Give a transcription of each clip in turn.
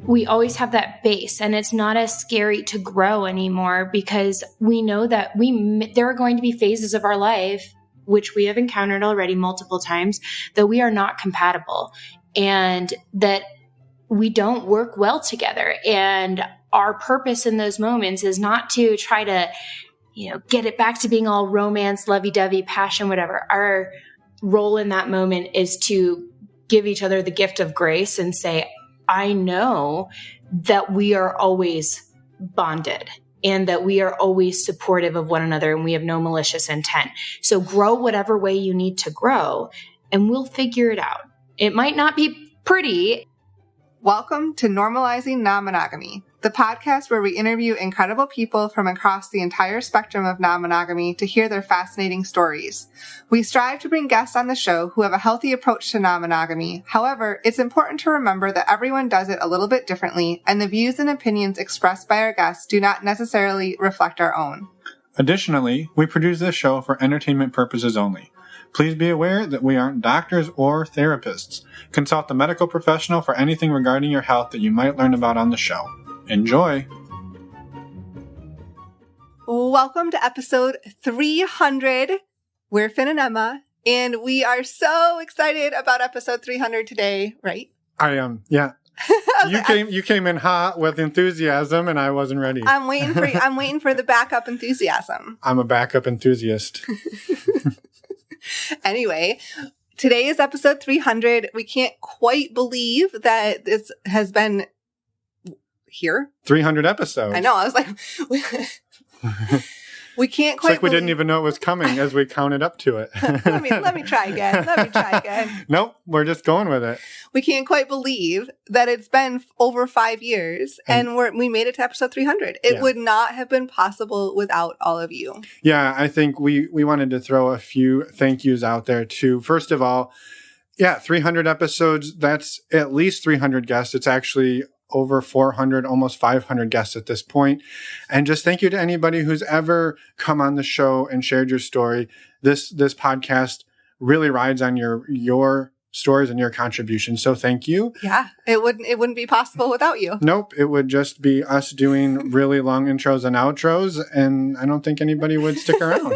we always have that base, and it's not as scary to grow anymore because we know that there are going to be phases of our life, which we have encountered already multiple times, that we are not compatible and that we don't work well together. And our purpose in those moments is not to try to, get it back to being all romance, lovey-dovey, passion, whatever. Our role in that moment is to give each other the gift of grace and say, I know that we are always bonded and that we are always supportive of one another and we have no malicious intent. So grow whatever way you need to grow and we'll figure it out. It might not be pretty. Welcome to Normalizing Non-Monogamy, the podcast where we interview incredible people from across the entire spectrum of non-monogamy to hear their fascinating stories. We strive to bring guests on the show who have a healthy approach to non-monogamy. However, it's important to remember that everyone does it a little bit differently, and the views and opinions expressed by our guests do not necessarily reflect our own. Additionally, we produce this show for entertainment purposes only. Please be aware that we aren't doctors or therapists. Consult a medical professional for anything regarding your health that you might learn about on the show. Enjoy! Welcome to episode 300. We're Finn and Emma, and we are so excited about episode 300 today, right? I am, yeah. You came in hot with enthusiasm, and I wasn't ready. I'm waiting for the backup enthusiasm. I'm a backup enthusiast. Anyway, today is episode 300. We can't quite believe that this has been here. 300 episodes. I know. I was like, we can't quite. It's like we didn't even know it was coming as we counted up to it. Let me try again. Nope, we're just going with it. We can't quite believe that it's been over 5 years and we made it to episode 300. It would not have been possible without all of you. Yeah, I think we wanted to throw a few thank yous out there too. First of all, 300 episodes. That's at least 300 guests. It's actually over 400, almost 500 guests at this point. And just thank you to anybody who's ever come on the show and shared your story. This podcast really rides on your stories and your contributions. So thank you. Yeah, it wouldn't be possible without you. Nope. It would just be us doing really long intros and outros. And I don't think anybody would stick around.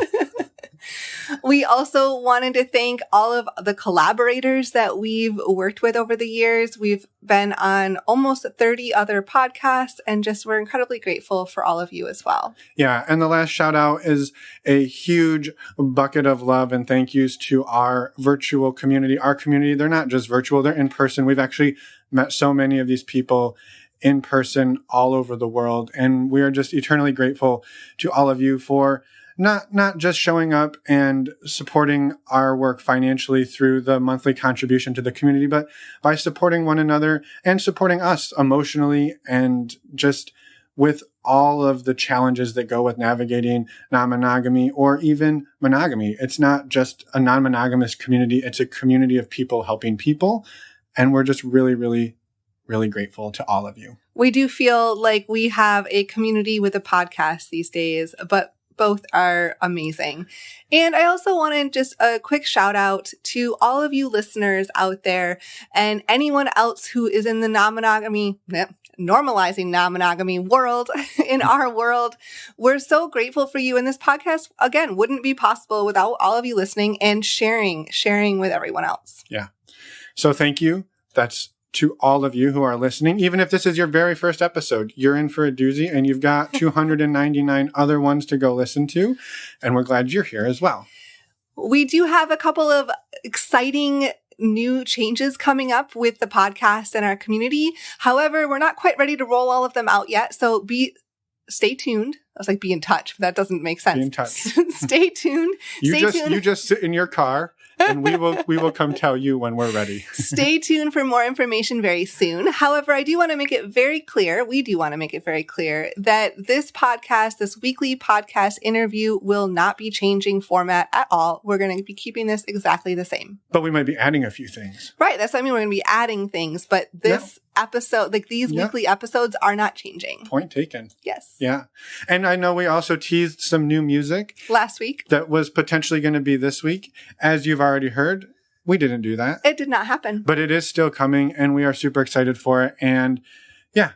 We also wanted to thank all of the collaborators that we've worked with over the years. We've been on almost 30 other podcasts, and we're incredibly grateful for all of you as well. Yeah, and the last shout out is a huge bucket of love and thank yous to our virtual community. Our community, they're not just virtual, they're in person. We've actually met so many of these people in person all over the world, and we are just eternally grateful to all of you for not just showing up and supporting our work financially through the monthly contribution to the community, but by supporting one another and supporting us emotionally and just with all of the challenges that go with navigating non-monogamy or even monogamy. It's not just a non-monogamous community. It's a community of people helping people. And we're just really, really, really grateful to all of you. We do feel like we have a community with a podcast these days, but both are amazing. And I also wanted just a quick shout out to all of you listeners out there and anyone else who is in the normalizing non-monogamy world, in our world. We're so grateful for you. And this podcast, again, wouldn't be possible without all of you listening and sharing with everyone else. Yeah. So thank you. That's to all of you who are listening. Even if this is your very first episode, you're in for a doozy and you've got 299 other ones to go listen to. And we're glad you're here as well. We do have a couple of exciting new changes coming up with the podcast and our community. However, we're not quite ready to roll all of them out yet. So stay tuned. I was like, be in touch, but that doesn't make sense. Be in touch. Stay tuned. You just sit in your car and we will come tell you when we're ready. Stay tuned for more information very soon. However, we do want to make it very clear that this podcast, this weekly podcast interview will not be changing format at all. We're going to be keeping this exactly the same. But we might be adding a few things. Right. That's what I mean. We're going to be adding things, but this episode, like these weekly episodes are not changing. Point taken. Yes. Yeah. And I know we also teased some new music last week that was potentially going to be this week. As you've already heard, we didn't do that. It did not happen. But it is still coming and we are super excited for it. And yeah,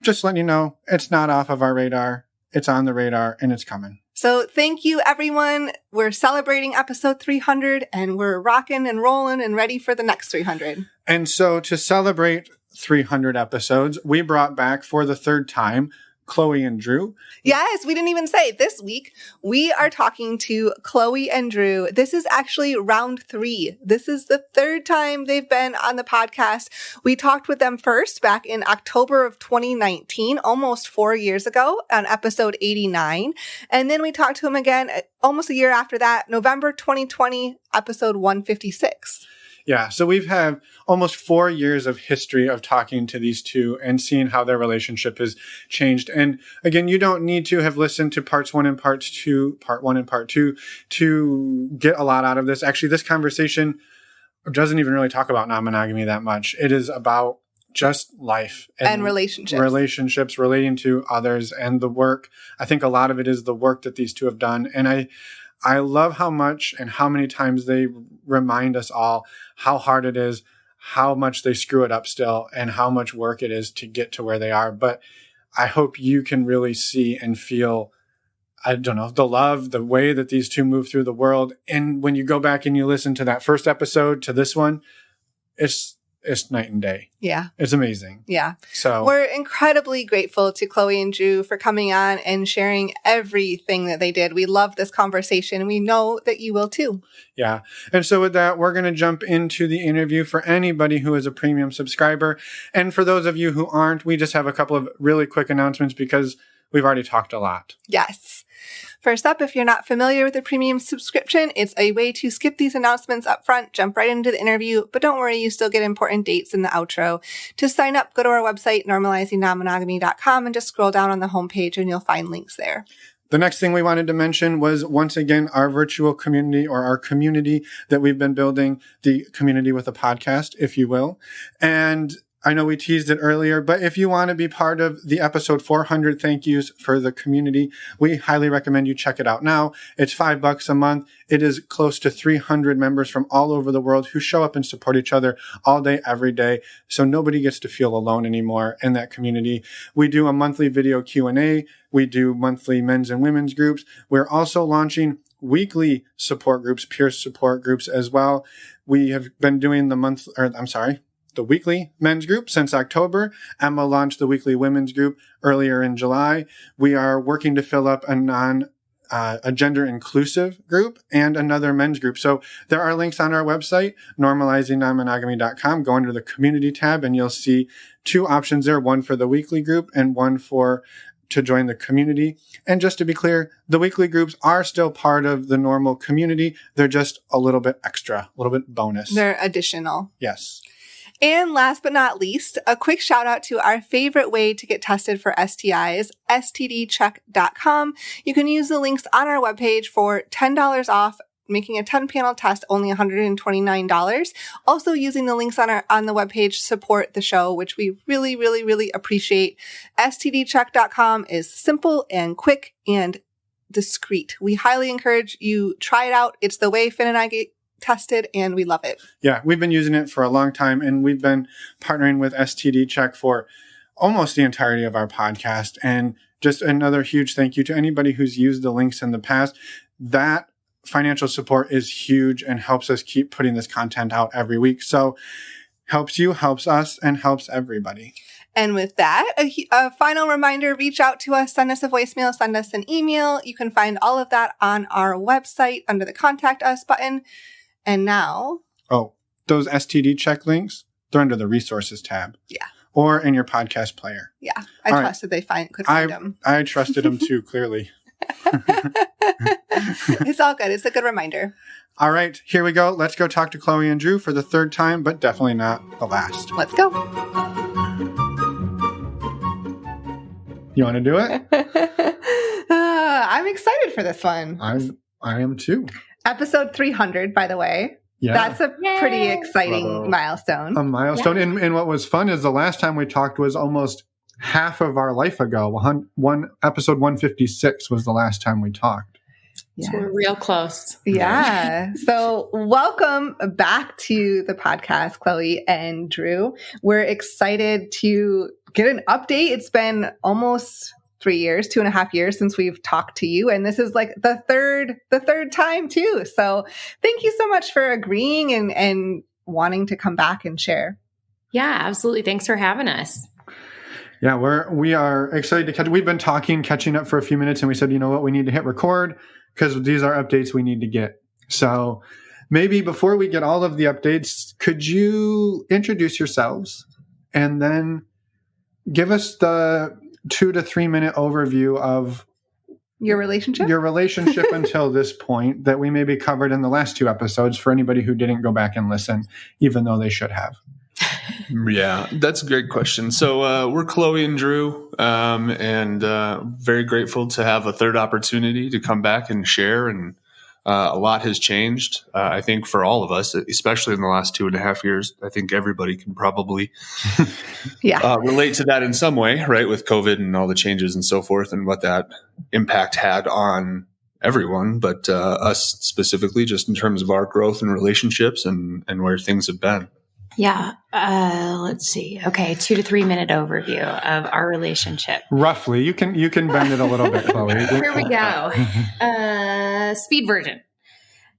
just letting you know, it's not off of our radar. It's on the radar and it's coming. So thank you, everyone. We're celebrating episode 300 and we're rocking and rolling and ready for the next 300. And so to celebrate 300 episodes, we brought back for the third time Chloe and Drew. Yes, we didn't even say it. This week, we are talking to Chloe and Drew. This is actually round 3. This is the third time they've been on the podcast. We talked with them first back in October of 2019, almost 4 years ago on episode 89. And then we talked to them again almost a year after that, November 2020, episode 156. Yeah, so we've had almost 4 years of history of talking to these two and seeing how their relationship has changed. And again, you don't need to have listened to part 1 and part 2 to get a lot out of this. Actually, this conversation doesn't even really talk about non-monogamy that much. It is about just life and relationships, relating to others and the work. I think a lot of it is the work that these two have done. And I love how much and how many times they remind us all how hard it is, how much they screw it up still, and how much work it is to get to where they are. But I hope you can really see and feel, I don't know, the love, the way that these two move through the world. And when you go back and you listen to that first episode to this one, it's night and day. Yeah. It's amazing. Yeah. So we're incredibly grateful to Chloe and Drew for coming on and sharing everything that they did. We love this conversation and we know that you will too. Yeah. And so with that, we're going to jump into the interview for anybody who is a premium subscriber. And for those of you who aren't, we just have a couple of really quick announcements because we've already talked a lot. Yes. First up, if you're not familiar with the premium subscription, it's a way to skip these announcements up front, jump right into the interview, but don't worry, you still get important dates in the outro. To sign up, go to our website, normalizingnonmonogamy.com, and just scroll down on the homepage and you'll find links there. The next thing we wanted to mention was, once again, our virtual community, or our community that we've been building, the community with a podcast, if you will. And I know we teased it earlier, but if you want to be part of the episode 400 thank yous for the community, we highly recommend you check it out now. It's $5 a month. It is close to 300 members from all over the world who show up and support each other all day, every day. So nobody gets to feel alone anymore in that community. We do a monthly video Q&A. We do monthly men's and women's groups. We're also launching weekly support groups, peer support groups as well. We have been doing the weekly men's group since October. Emma launched the weekly women's group earlier in July. We are working to fill up a gender inclusive group and another men's group. So there are links on our website, normalizingnonmonogamy.com. Go under the community tab and you'll see 2 options there, one for the weekly group and one to join the community. And just to be clear, the weekly groups are still part of the normal community. They're just a little bit extra, a little bit bonus. They're additional. Yes. And last but not least, a quick shout out to our favorite way to get tested for STIs, stdcheck.com. You can use the links on our webpage for $10 off, making a 10-panel test only $129. Also, using the links on the webpage support the show, which we really, really, really appreciate. stdcheck.com is simple and quick and discreet. We highly encourage you try it out. It's the way Finn and I get tested and we love it. Yeah, we've been using it for a long time and we've been partnering with STD Check for almost the entirety of our podcast. And just another huge thank you to anybody who's used the links in the past. That financial support is huge and helps us keep putting this content out every week. So helps you, helps us, and helps everybody. And with that, a final reminder, reach out to us, send us a voicemail, send us an email. You can find all of that on our website under the Contact Us button. And now... Oh, those STD Check links, they're under the Resources tab. Yeah. Or in your podcast player. Yeah. I trusted they could find them. I trusted them too, clearly. It's all good. It's a good reminder. All right, here we go. Let's go talk to Chloe and Drew for the third time, but definitely not the last. Let's go. You want to do it? I'm excited for this one. I am too. Episode 300, by the way. Yeah. That's a pretty exciting milestone. A milestone. Yeah. And what was fun is the last time we talked was almost half of our life ago. Episode 156 was the last time we talked. So we're real close. Yeah. So welcome back to the podcast, Chloe and Drew. We're excited to get an update. It's been almost 3 years, 2.5 years since we've talked to you. And this is like the third time too. So thank you so much for agreeing and wanting to come back and share. Yeah, absolutely. Thanks for having us. Yeah, we are excited to catch. We've been catching up for a few minutes, and we said, you know what, we need to hit record because these are updates we need to get. So maybe before we get all of the updates, could you introduce yourselves and then give us the 2 to 3 minute overview of your relationship until this point that we maybe covered in the last 2 episodes for anybody who didn't go back and listen, even though they should have. Yeah, that's a great question. So we're Chloe and Drew, and very grateful to have a third opportunity to come back and share. And a lot has changed, I think, for all of us, especially in the last 2.5 years. I think everybody can probably relate to that in some way, right, with COVID and all the changes and so forth and what that impact had on everyone, but us specifically, just in terms of our growth and relationships and where things have been. Yeah. Let's see. Okay. 2 to 3 minute overview of our relationship. Roughly. You can bend it a little bit, Chloe. Here we go. Speed version.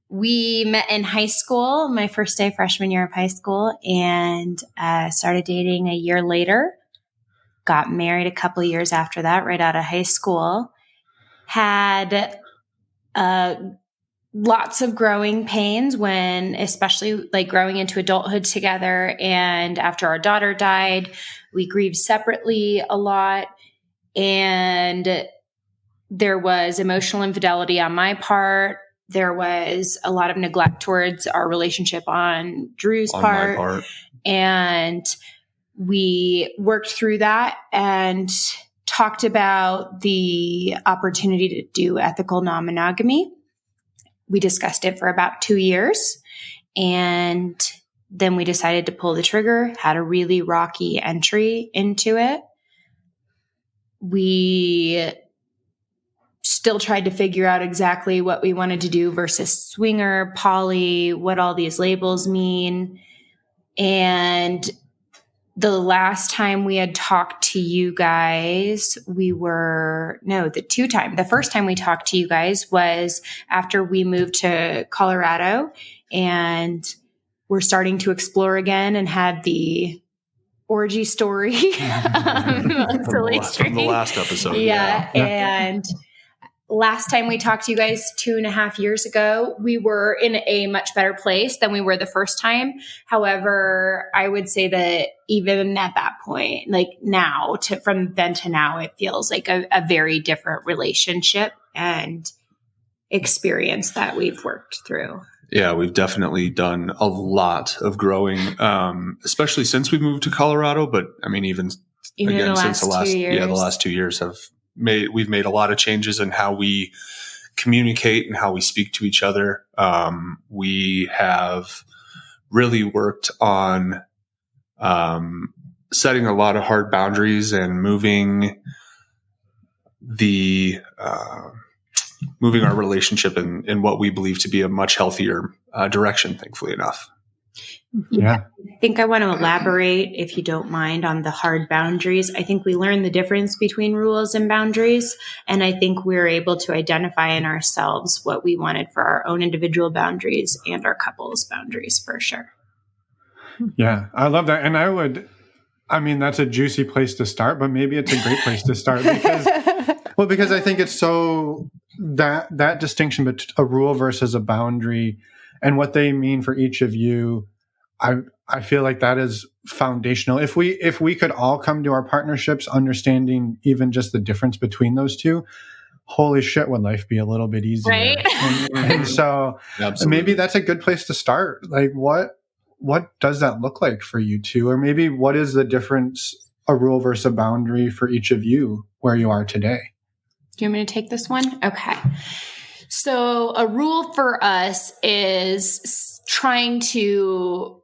We met in high school, my first day freshman year of high school, and started dating a year later. Got married a couple of years after that, right out of high school. Had lots of growing pains when, especially like growing into adulthood together. And after our daughter died, we grieved separately a lot. And there was emotional infidelity on my part. There was a lot of neglect towards our relationship on Drew's part. My part. And we worked through that and talked about the opportunity to do ethical non-monogamy. We discussed it for about 2 years, and then we decided to pull the trigger, had a really rocky entry into it. We still tried to figure out exactly what we wanted to do versus swinger, poly, what all these labels mean. And the last time we had talked to you guys, the first time we talked to you guys was after we moved to Colorado and we're starting to explore again and had the orgy story from the last episode. Yeah. And last time we talked to you guys 2.5 years ago, we were in a much better place than we were the first time. However, I would say that even at that point, like now from then to now, it feels like a very different relationship and experience that we've worked through. Yeah, we've definitely done a lot of growing, especially since we moved to Colorado. But I mean, even again, since the last 2 years. The last 2 years we've made a lot of changes in how we communicate and how we speak to each other. We have really worked on setting a lot of hard boundaries and moving our relationship in what we believe to be a much healthier direction, thankfully enough. Yeah. I think I want to elaborate, if you don't mind, on the hard boundaries. I think we learned the difference between rules and boundaries. And I think we're able to identify in ourselves what we wanted for our own individual boundaries and our couple's boundaries for sure. Yeah, I love that. And that's a juicy place to start, but maybe it's a great place to start because I think it's so that distinction between a rule versus a boundary and what they mean for each of you. I feel like that is foundational. If we could all come to our partnerships understanding even just the difference between those two, holy shit, would life be a little bit easier. Right. and so maybe that's a good place to start. Like what does that look like for you two? Or maybe what is the difference, a rule versus a boundary for each of you where you are today? Do you want me to take this one? Okay. So a rule for us is trying to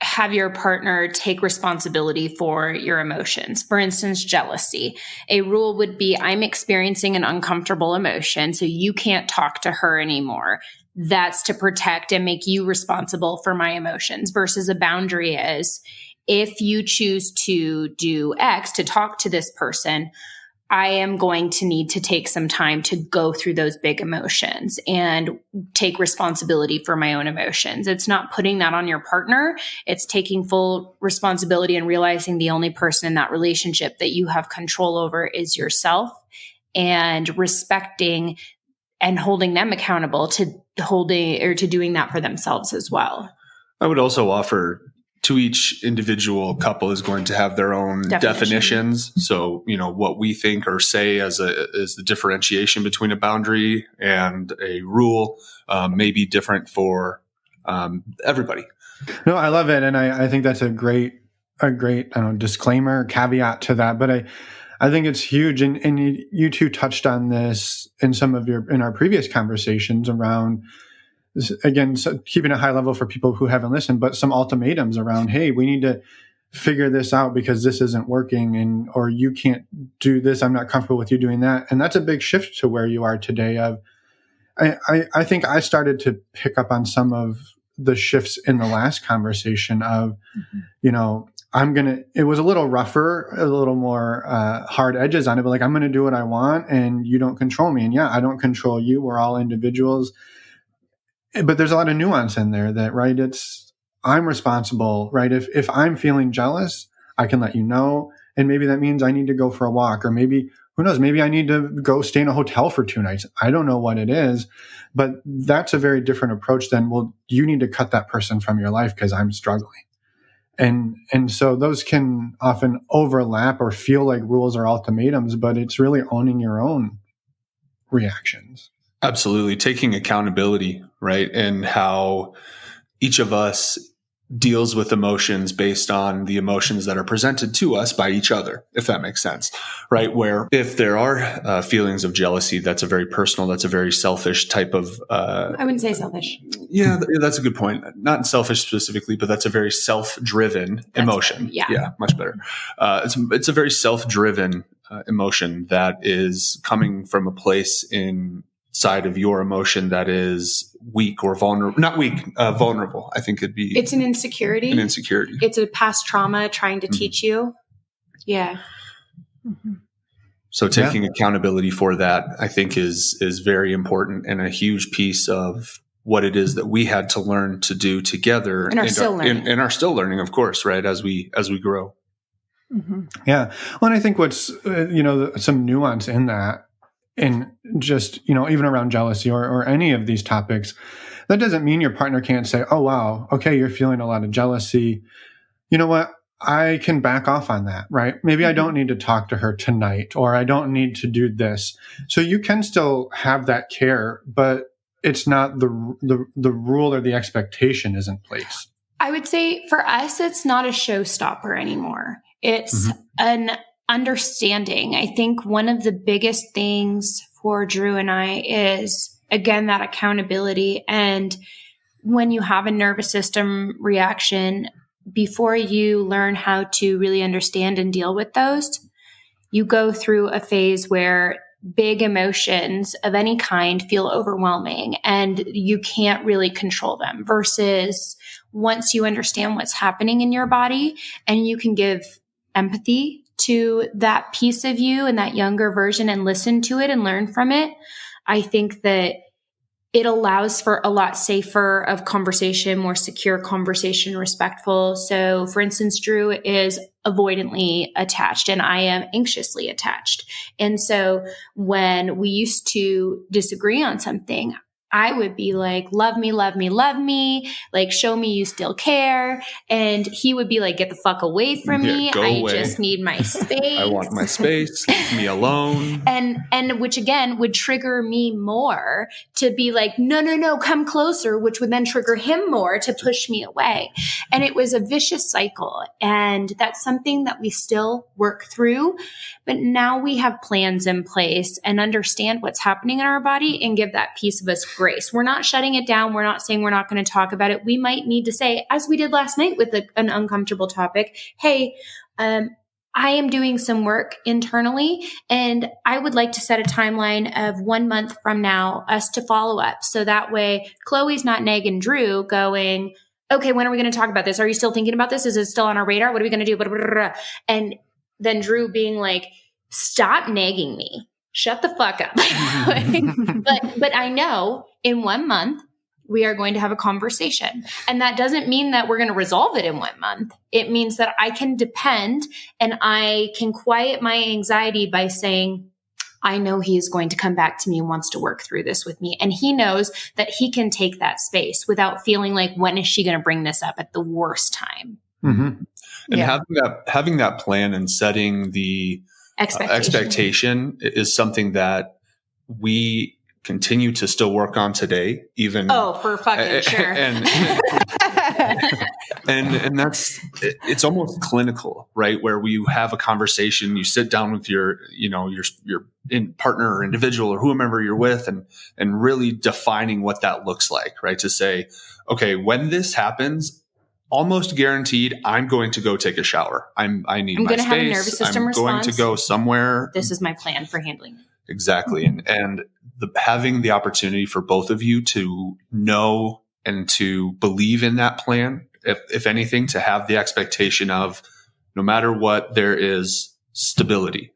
have your partner take responsibility for your emotions. For instance, jealousy. A rule would be, I'm experiencing an uncomfortable emotion, so you can't talk to her anymore. That's to protect and make you responsible for my emotions, versus a boundary is, if you choose to do X, to talk to this person, I am going to need to take some time to go through those big emotions and take responsibility for my own emotions. It's not putting that on your partner. It's taking full responsibility and realizing the only person in that relationship that you have control over is yourself, and respecting and holding them accountable to holding or to doing that for themselves as well. I would also offer, to each individual couple is going to have their own definitions. So, what we think or say as the differentiation between a boundary and a rule may be different for everybody. No, I love it. And I think that's a great disclaimer, caveat to that. But I think it's huge. And you two touched on this in in our previous conversations around, again, so keeping it high level for people who haven't listened, but some ultimatums around, hey, we need to figure this out because this isn't working, or you can't do this. I'm not comfortable with you doing that. And that's a big shift to where you are today. I think I started to pick up on some of the shifts in the last conversation of, it was a little rougher, a little more hard edges on it, but like, I'm going to do what I want and you don't control me. And yeah, I don't control you. We're all individuals. But there's a lot of nuance in there that, right, I'm responsible, right? If I'm feeling jealous, I can let you know. And maybe that means I need to go for a walk, or maybe, who knows, maybe I need to go stay in a hotel for 2 nights. I don't know what it is, but that's a very different approach than, well, you need to cut that person from your life because I'm struggling. And so those can often overlap or feel like rules or ultimatums, but it's really owning your own reactions. Absolutely. Taking accountability, right? And how each of us deals with emotions based on the emotions that are presented to us by each other, if that makes sense, right? Where if there are feelings of jealousy, that's a very personal, that's a very selfish type of... I wouldn't say selfish. Yeah, that's a good point. Not selfish specifically, but that's a very self-driven emotion. Better. Yeah. Yeah, much better. It's a very self-driven emotion that is coming from a place inside of your emotion that is weak or vulnerable. Not weak, vulnerable. I think it's an insecurity. It's a past trauma trying to teach you. Yeah. Mm-hmm. So taking accountability for that, I think is very important and a huge piece of what it is that we had to learn to do together and are still learning, of course, right? As we grow. Mm-hmm. Yeah. Well, and I think what's, some nuance in that, and just, even around jealousy or any of these topics, that doesn't mean your partner can't say, oh, wow, okay, you're feeling a lot of jealousy. You know what? I can back off on that, right? Maybe I don't need to talk to her tonight, or I don't need to do this. So you can still have that care, but it's not the rule or the expectation is in place. I would say for us, it's not a showstopper anymore. It's an understanding. I think one of the biggest things for Drew and I is, again, that accountability. And when you have a nervous system reaction, before you learn how to really understand and deal with those, you go through a phase where big emotions of any kind feel overwhelming and you can't really control them, versus once you understand what's happening in your body and you can give empathy to that piece of you and that younger version and listen to it and learn from it, I think that it allows for a lot safer of conversation, more secure conversation, respectful. So for instance, Drew is avoidantly attached and I am anxiously attached. And so when we used to disagree on something, I would be like, love me, love me, love me. Like, show me you still care. And he would be like, get the fuck away from me. I just need my space. I want my space. Leave me alone. And which again would trigger me more to be like, no, come closer, which would then trigger him more to push me away. And it was a vicious cycle. And that's something that we still work through. But now we have plans in place and understand what's happening in our body and give that piece of us grace. We're not shutting it down. We're not saying we're not going to talk about it. We might need to say, as we did last night with an uncomfortable topic, hey, I am doing some work internally, and I would like to set a timeline of 1 month from now, us to follow up. So that way Chloe's not nagging Drew going, okay, when are we going to talk about this? Are you still thinking about this? Is it still on our radar? What are we going to do? And then Drew being like, stop nagging me. Shut the fuck up. but I know in 1 month, we are going to have a conversation. And that doesn't mean that we're going to resolve it in 1 month. It means that I can depend and I can quiet my anxiety by saying, I know he is going to come back to me and wants to work through this with me. And he knows that he can take that space without feeling like, when is she going to bring this up at the worst time? Mm-hmm. And having that plan and setting the expectation is something that we continue to still work on today, even for fucking sure. And that's, it's almost clinical, right? Where you have a conversation, you sit down with your partner or individual or whomever you're with, and really defining what that looks like, right? To say, okay, when this happens, almost guaranteed, I'm going to go take a shower. I need my space. Have a nervous system response. Going to go somewhere. This is my plan for handling it. Exactly. And having the opportunity for both of you to know and to believe in that plan, if anything, to have the expectation of no matter what, there is stability,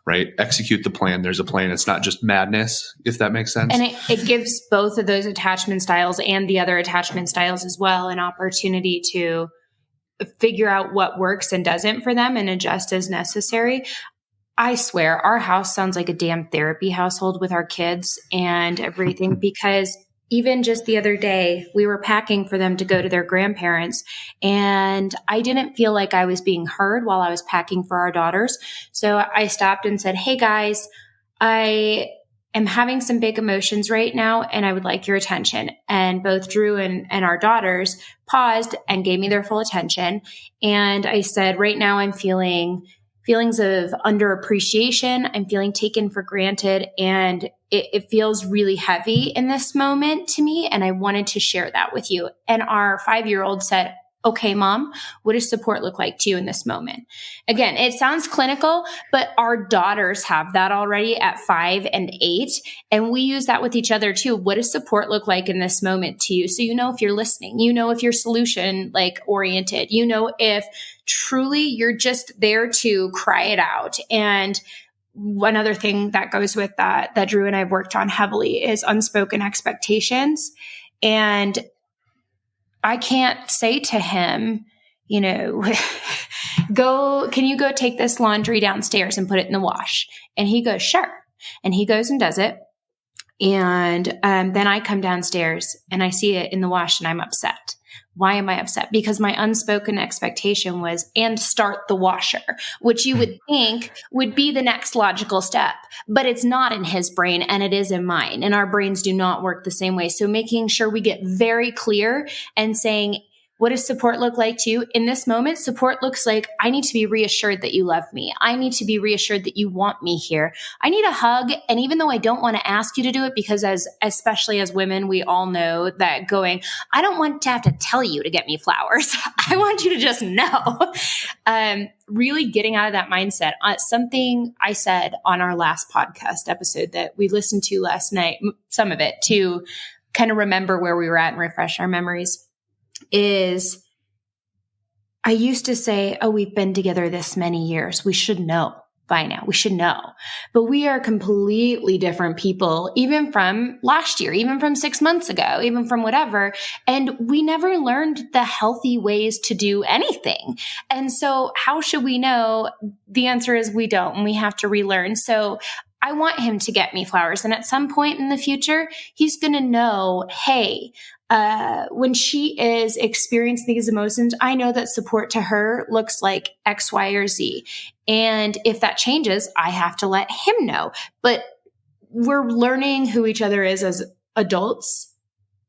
right? Execute the plan. There's a plan. It's not just madness, if that makes sense. And it gives both of those attachment styles and the other attachment styles as well an opportunity to figure out what works and doesn't for them and adjust as necessary. I swear our house sounds like a damn therapy household with our kids and everything, because even just the other day, we were packing for them to go to their grandparents, and I didn't feel like I was being heard while I was packing for our daughters. So I stopped and said, hey guys, I am having some big emotions right now, and I would like your attention. And both Drew and our daughters paused and gave me their full attention. And I said, right now I'm feeling feelings of underappreciation. I'm feeling taken for granted, and it feels really heavy in this moment to me. And I wanted to share that with you. And our 5-year-old said, okay, Mom, what does support look like to you in this moment? Again, it sounds clinical, but our daughters have that already at 5 and 8. And we use that with each other too. What does support look like in this moment to you? So you know if you're listening, you know if you're solution oriented, you know if truly you're just there to cry it out. And one other thing that goes with that Drew and I have worked on heavily is unspoken expectations. And I can't say to him, can you go take this laundry downstairs and put it in the wash? And he goes, sure. And he goes and does it. And then I come downstairs and I see it in the wash and I'm upset. Why am I upset? Because my unspoken expectation was, and start the washer, which you would think would be the next logical step, but it's not in his brain and it is in mine. And our brains do not work the same way. So making sure we get very clear and saying, what does support look like to you? In this moment, support looks like, I need to be reassured that you love me. I need to be reassured that you want me here. I need a hug. And even though I don't want to ask you to do it, because especially as women, we all know that going, I don't want to have to tell you to get me flowers. I want you to just know. Really getting out of that mindset. Something I said on our last podcast episode that we listened to last night, some of it, to kind of remember where we were at and refresh our memories, is I used to say, oh, we've been together this many years. We should know by now. We should know. But we are completely different people, even from last year, even from 6 months ago, even from whatever. And we never learned the healthy ways to do anything. And so how should we know? The answer is we don't, and we have to relearn. So I want him to get me flowers. And at some point in the future, he's going to know, hey, when she is experiencing these emotions, I know that support to her looks like X, Y, or Z. And if that changes, I have to let him know. But we're learning who each other is as adults.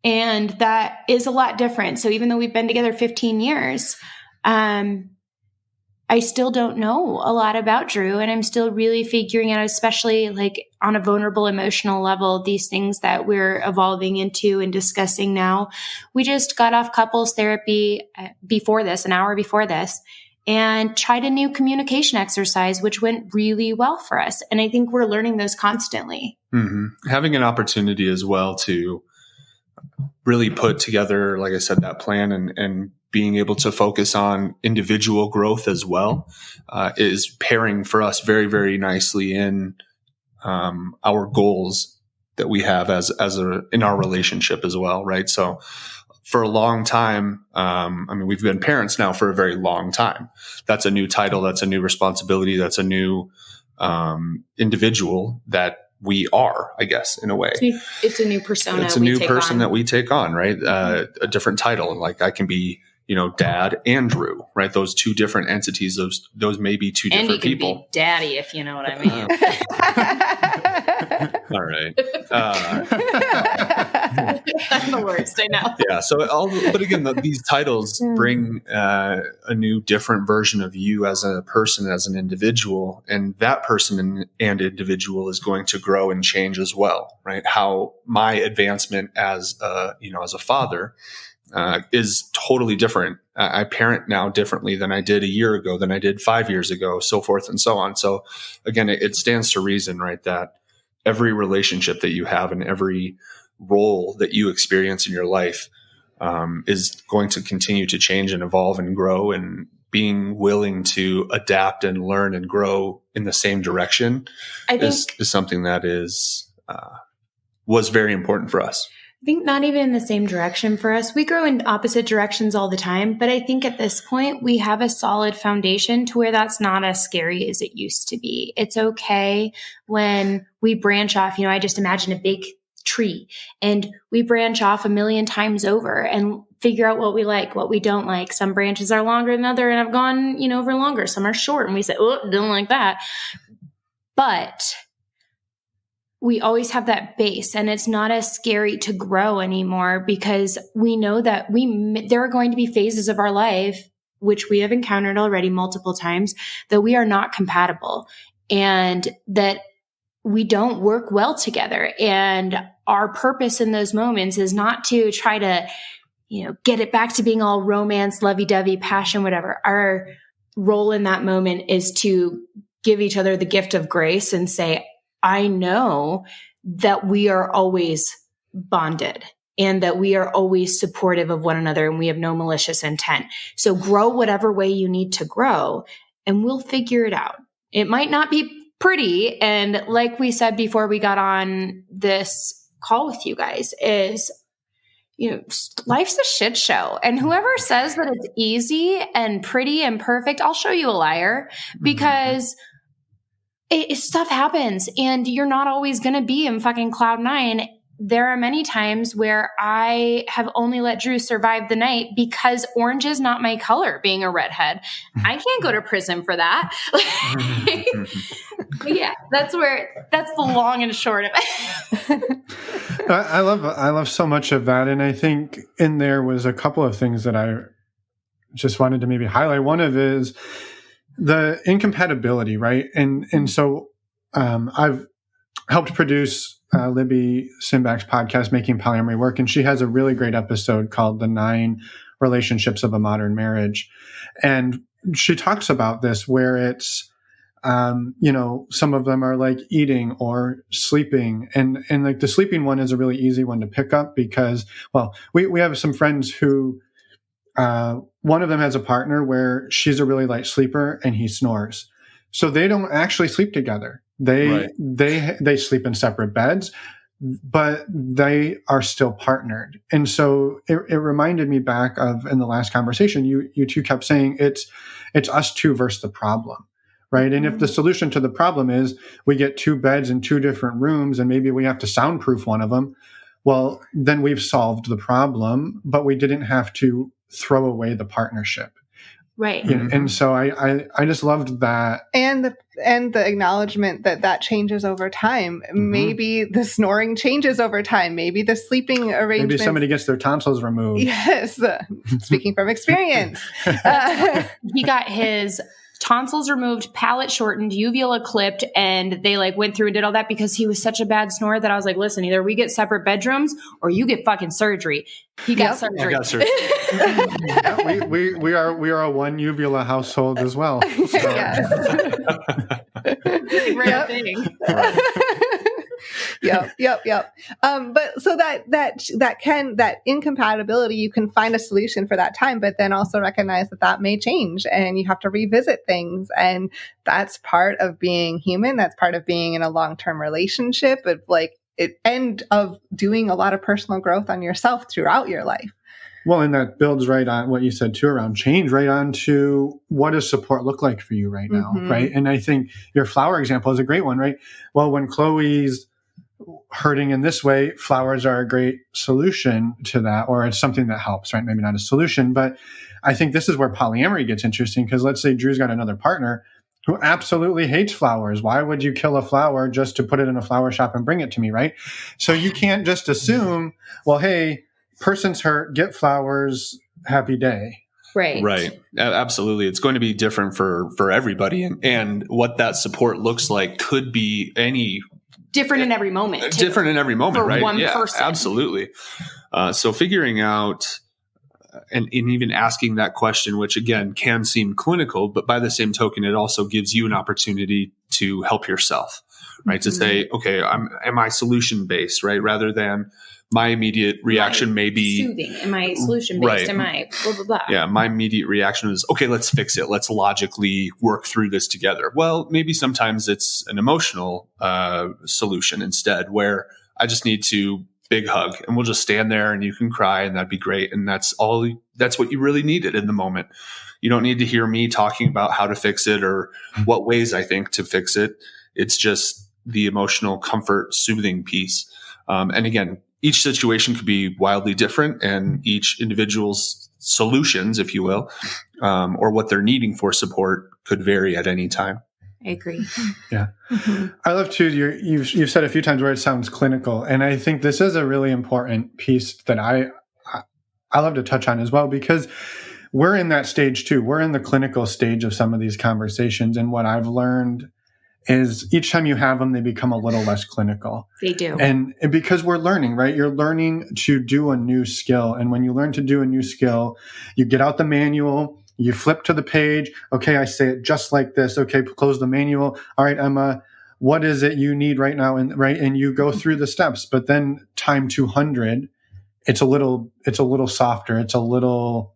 And that is a lot different. So even though we've been together 15 years, I I still don't know a lot about Drew, and I'm still really figuring out, especially like on a vulnerable emotional level, these things that we're evolving into and discussing now. We just got off couples therapy before this, an hour before this, and tried a new communication exercise, which went really well for us. And I think we're learning those constantly. Mm-hmm. Having an opportunity as well to really put together, like I said, that plan and being able to focus on individual growth as well is pairing for us very, very nicely in our goals that we have in our relationship as well, right? So for a long time, we've been parents now for a very long time. That's a new title. That's a new responsibility. That's a new individual that we are, I guess, in a way. It's a new persona. It's a new person that we take on, right? A different title. Like I can be, Dad and Drew, right? Those two different entities. Those may be two different people. And you can be Daddy, if you know what I mean. All right. I'm the worst, I know. Yeah. But again, these titles bring a new, different version of you as a person, as an individual, and that person and individual is going to grow and change as well, right? How my advancement as a father is totally different. I parent now differently than I did a year ago, than I did 5 years ago, so forth and so on. So again, it stands to reason, right, that every relationship that you have and every role that you experience in your life is going to continue to change and evolve and grow, and being willing to adapt and learn and grow in the same direction is something that was very important for us. I think not even in the same direction for us. We grow in opposite directions all the time, but I think at this point we have a solid foundation to where that's not as scary as it used to be. It's okay when we branch off. I just imagine a big tree and we branch off a million times over and figure out what we like, what we don't like. Some branches are longer than other and have gone, over longer. Some are short and we say, oh, don't like that. But we always have that base, and it's not as scary to grow anymore because we know that there are going to be phases of our life, which we have encountered already multiple times, that we are not compatible and that we don't work well together. And our purpose in those moments is not to try to, get it back to being all romance, lovey-dovey, passion, whatever. Our role in that moment is to give each other the gift of grace and say, I know that we are always bonded and that we are always supportive of one another and we have no malicious intent. So grow whatever way you need to grow and we'll figure it out. It might not be pretty. And like we said before we got on this call with you guys is, life's a shit show. And whoever says that it's easy and pretty and perfect, I'll show you a liar because stuff happens and you're not always going to be in fucking cloud nine. There are many times where I have only let Drew survive the night because orange is not my color, being a redhead. I can't go to prison for that. Yeah, that's the long and short of it. I love so much of that. And I think in there was a couple of things that I just wanted to maybe highlight. One of is the incompatibility, right? And so I've helped produce Libby Simbach's podcast, Making Polyamory Work, and she has a really great episode called The 9 Relationships of a Modern Marriage. And she talks about this where it's, some of them are like eating or sleeping. And like the sleeping one is a really easy one to pick up because, well, we have some friends who, one of them has a partner where she's a really light sleeper and he snores. So they don't actually sleep together. They sleep in separate beds, but they are still partnered. And so it reminded me back of in the last conversation, you two kept saying it's us two versus the problem, right? And if the solution to the problem is we get 2 beds in 2 different rooms and maybe we have to soundproof one of them, well, then we've solved the problem, but we didn't have to throw away the partnership. Right. And so I just loved that. And the acknowledgement that changes over time. Mm-hmm. Maybe the snoring changes over time. Maybe the sleeping arrangement. Maybe somebody gets their tonsils removed. Yes. Speaking from experience. He got his tonsils removed, palate shortened, uvula clipped, and they like went through and did all that because he was such a bad snorer that I was like, listen, either we get separate bedrooms or you get fucking surgery. He got surgery. I got surgery. Yeah, we are a one uvula household as well. So. Yes. Rare thing. Yep. But so that incompatibility, you can find a solution for that time, but then also recognize that may change and you have to revisit things. And that's part of being human. That's part of being in a long-term relationship and of doing a lot of personal growth on yourself throughout your life. Well, and that builds right on what you said too around change, right on to what does support look like for you right now, right? And I think your flower example is a great one, right? Well, when Chloe's hurting in this way, flowers are a great solution to that, or it's something that helps, right? Maybe not a solution, but I think this is where polyamory gets interesting because let's say Drew's got another partner who absolutely hates flowers. Why would you kill a flower just to put it in a flower shop and bring it to me, right? So you can't just assume, well, hey, person's hurt, get flowers, happy day. Right. Absolutely. It's going to be different for everybody. And what that support looks like could be different in every moment. Different in every moment, for right? One yeah, person. Absolutely. So figuring out and even asking that question, which again can seem clinical, but by the same token, it also gives you an opportunity to help yourself, right? To say, okay, am I solution based, right? Rather than my immediate reaction may be soothing. Am I solution based? Right. Am I blah, blah, blah? Yeah. My immediate reaction is, okay, let's fix it. Let's logically work through this together. Well, maybe sometimes it's an emotional solution instead, where I just need to big hug and we'll just stand there and you can cry and that'd be great. And that's what you really needed in the moment. You don't need to hear me talking about how to fix it or what ways I think to fix it. It's just the emotional comfort, soothing piece. And again, each situation could be wildly different and each individual's solutions, if you will, or what they're needing for support could vary at any time. I agree. Yeah. I love too, you've said a few times where it sounds clinical. And I think this is a really important piece that I love to touch on as well, because we're in that stage too. We're in the clinical stage of some of these conversations. And what I've learned is each time you have them, they become a little less clinical. They do. And because we're learning, right? You're learning to do a new skill. And when you learn to do a new skill, you get out the manual, you flip to the page. Okay, I say it just like this. Okay, close the manual. All right, Emma, what is it you need right now? And you go through the steps. But then time 200, it's a little softer. It's a little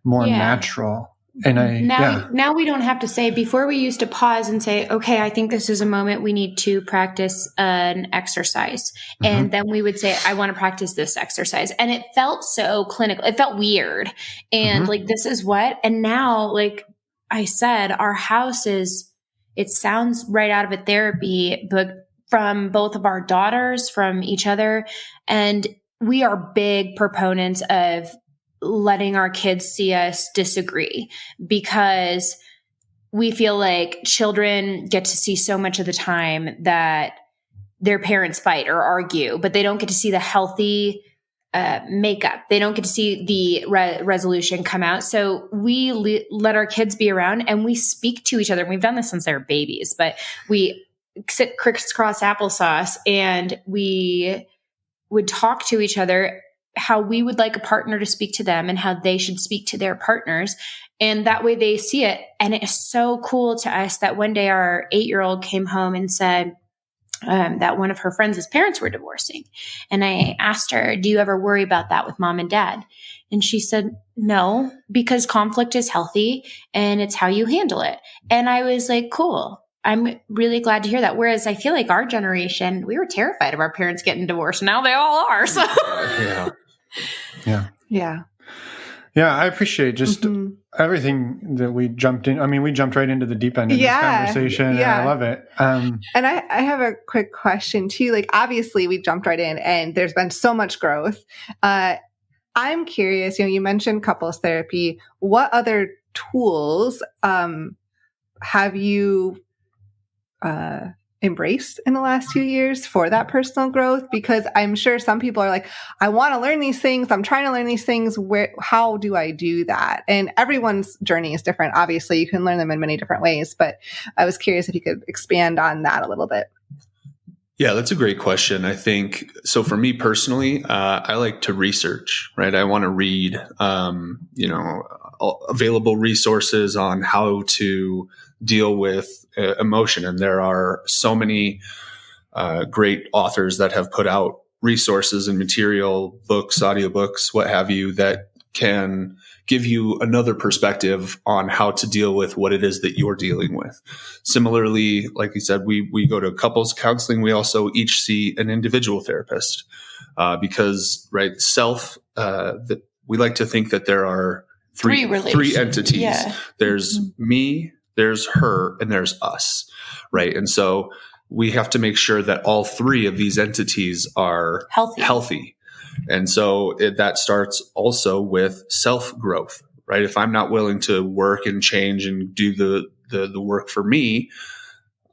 more natural. And now we don't have to say, before we used to pause and say, okay, I think this is a moment we need to practice an exercise. And then we would say, I want to practice this exercise. And it felt so clinical. It felt weird. And like, this is what, and now, like I said, our house it sounds right out of a therapy book from both of our daughters, from each other. And we are big proponents of letting our kids see us disagree, because we feel like children get to see so much of the time that their parents fight or argue, but they don't get to see the healthy makeup. They don't get to see the resolution come out. So we let our kids be around and we speak to each other. We've done this since they were babies, but we sit crisscross applesauce and we would talk to each other how we would like a partner to speak to them and how they should speak to their partners. And that way they see it. And it is so cool to us that one day our 8-year-old came home and said that one of her friends' parents were divorcing. And I asked her, do you ever worry about that with mom and dad? And she said, no, because conflict is healthy and it's how you handle it. And I was like, cool. I'm really glad to hear that. Whereas I feel like our generation, we were terrified of our parents getting divorced. Now they all are. So. Yeah. I appreciate just everything that we jumped in. I mean, we jumped right into the deep end of this conversation. Yeah. And I love it. And I have a quick question too. Like, obviously we jumped right in and there's been so much growth. I'm curious, you mentioned couples therapy. What other tools have you embraced in the last few years for that personal growth? Because I'm sure some people are like, I want to learn these things. I'm trying to learn these things. How do I do that? And everyone's journey is different. Obviously, you can learn them in many different ways, but I was curious if you could expand on that a little bit. Yeah, that's a great question. I think, so for me personally, I like to research, right? I want to read, available resources on how to deal with emotion. And there are so many great authors that have put out resources and material, books, audiobooks, what have you, that can give you another perspective on how to deal with what it is that you're dealing with. Similarly, like you said, we go to couples counseling. We also each see an individual therapist because, right, we like to think that there are three entities. Yeah. There's me, there's her, and there's us, right? And so we have to make sure that all three of these entities are healthy. And so that starts also with self-growth, right? If I'm not willing to work and change and do the work for me,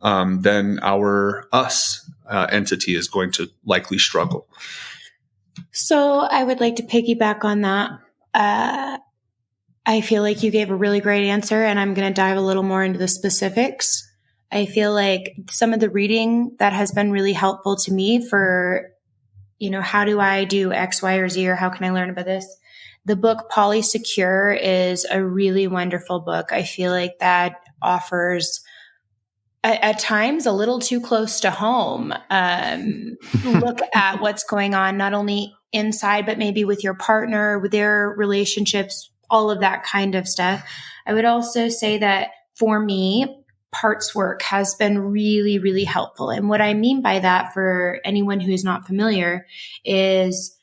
then our us entity is going to likely struggle. So I would like to piggyback on that. I feel like you gave a really great answer, and I'm going to dive a little more into the specifics. I feel like some of the reading that has been really helpful to me for, how do I do X, Y, or Z, or how can I learn about this? The book Polysecure is a really wonderful book. I feel like that offers at times a little too close to home. Look at what's going on, not only inside, but maybe with your partner, with their relationships, all of that kind of stuff. I would also say that for me, parts work has been really, really helpful. And what I mean by that, for anyone who's not familiar, is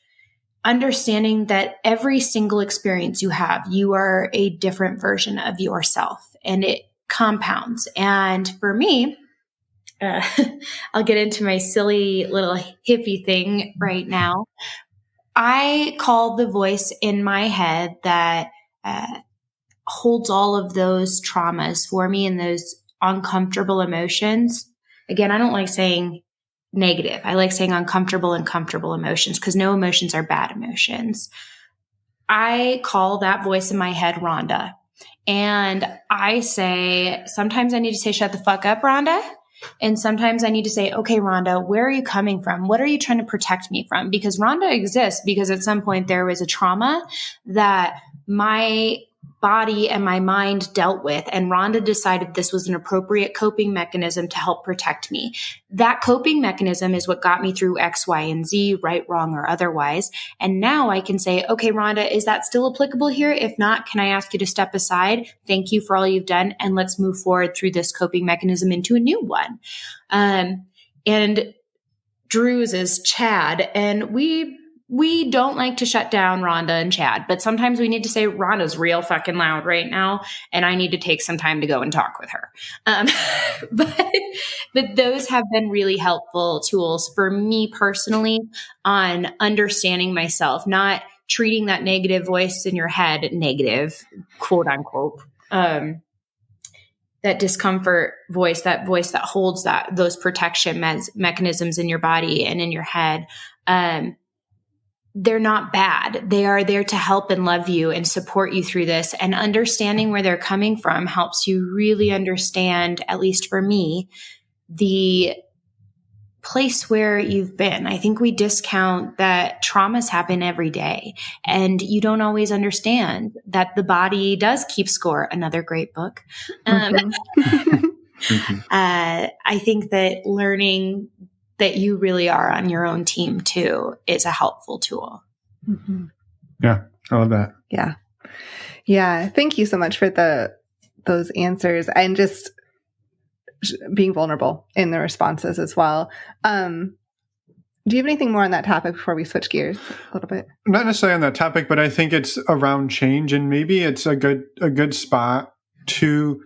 understanding that every single experience you have, you are a different version of yourself, and it compounds. And for me, I'll get into my silly little hippie thing right now. I call the voice in my head that holds all of those traumas for me and those uncomfortable emotions. Again, I don't like saying negative. I like saying uncomfortable and comfortable emotions, because no emotions are bad emotions. I call that voice in my head Rhonda. And I say, sometimes I need to say, shut the fuck up, Rhonda. And sometimes I need to say, okay, Rhonda, where are you coming from? What are you trying to protect me from? Because Rhonda exists because at some point there was a trauma that my body and my mind dealt with. And Rhonda decided this was an appropriate coping mechanism to help protect me. That coping mechanism is what got me through X, Y, and Z, right, wrong, or otherwise. And now I can say, okay, Rhonda, is that still applicable here? If not, can I ask you to step aside? Thank you for all you've done. And let's move forward through this coping mechanism into a new one. And Drew's is Chad. And we don't like to shut down Rhonda and Chad, but sometimes we need to say Rhonda's real fucking loud right now, and I need to take some time to go and talk with her. But those have been really helpful tools for me personally on understanding myself, not treating that negative voice in your head negative, quote unquote. That discomfort voice that holds those protection mechanisms in your body and in your head. They're not bad. They are there to help and love you and support you through this. And understanding where they're coming from helps you really understand, at least for me, the place where you've been. I think we discount that traumas happen every day, and you don't always understand that the body does keep score. Another great book. I think that learning that you really are on your own team too is a helpful tool. Mm-hmm. Yeah, I love that. Yeah. Yeah. Thank you so much for those answers and just being vulnerable in the responses as well. Do you have anything more on that topic before we switch gears a little bit? Not necessarily on that topic, but I think it's around change, and maybe it's a good spot to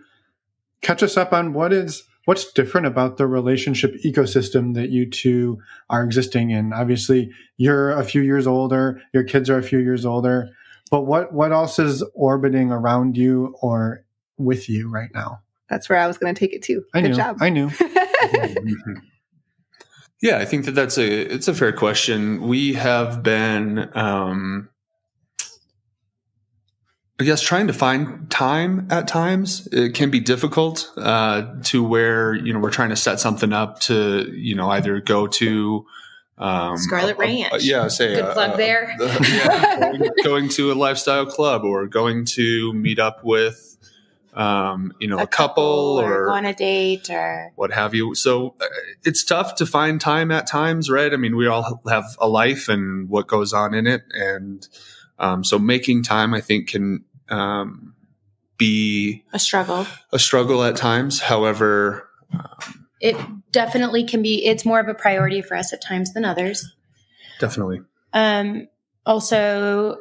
catch us up on what's different about the relationship ecosystem that you two are existing in. Obviously, you're a few years older, your kids are a few years older, but what else is orbiting around you or with you right now? That's where I was going to take it to. Good job. I knew. Yeah, I think that it's a fair question. We have been, I guess, trying to find time at times. It can be difficult to where, we're trying to set something up to, either go to Scarlet Ranch. Good plug there. Going to a lifestyle club or going to meet up with, a couple or go on a date or what have you. So it's tough to find time at times, right? I mean, we all have a life and what goes on in it. And so making time, I think, can be a struggle at times. However, it definitely can be. It's more of a priority for us at times than others. Definitely. Also,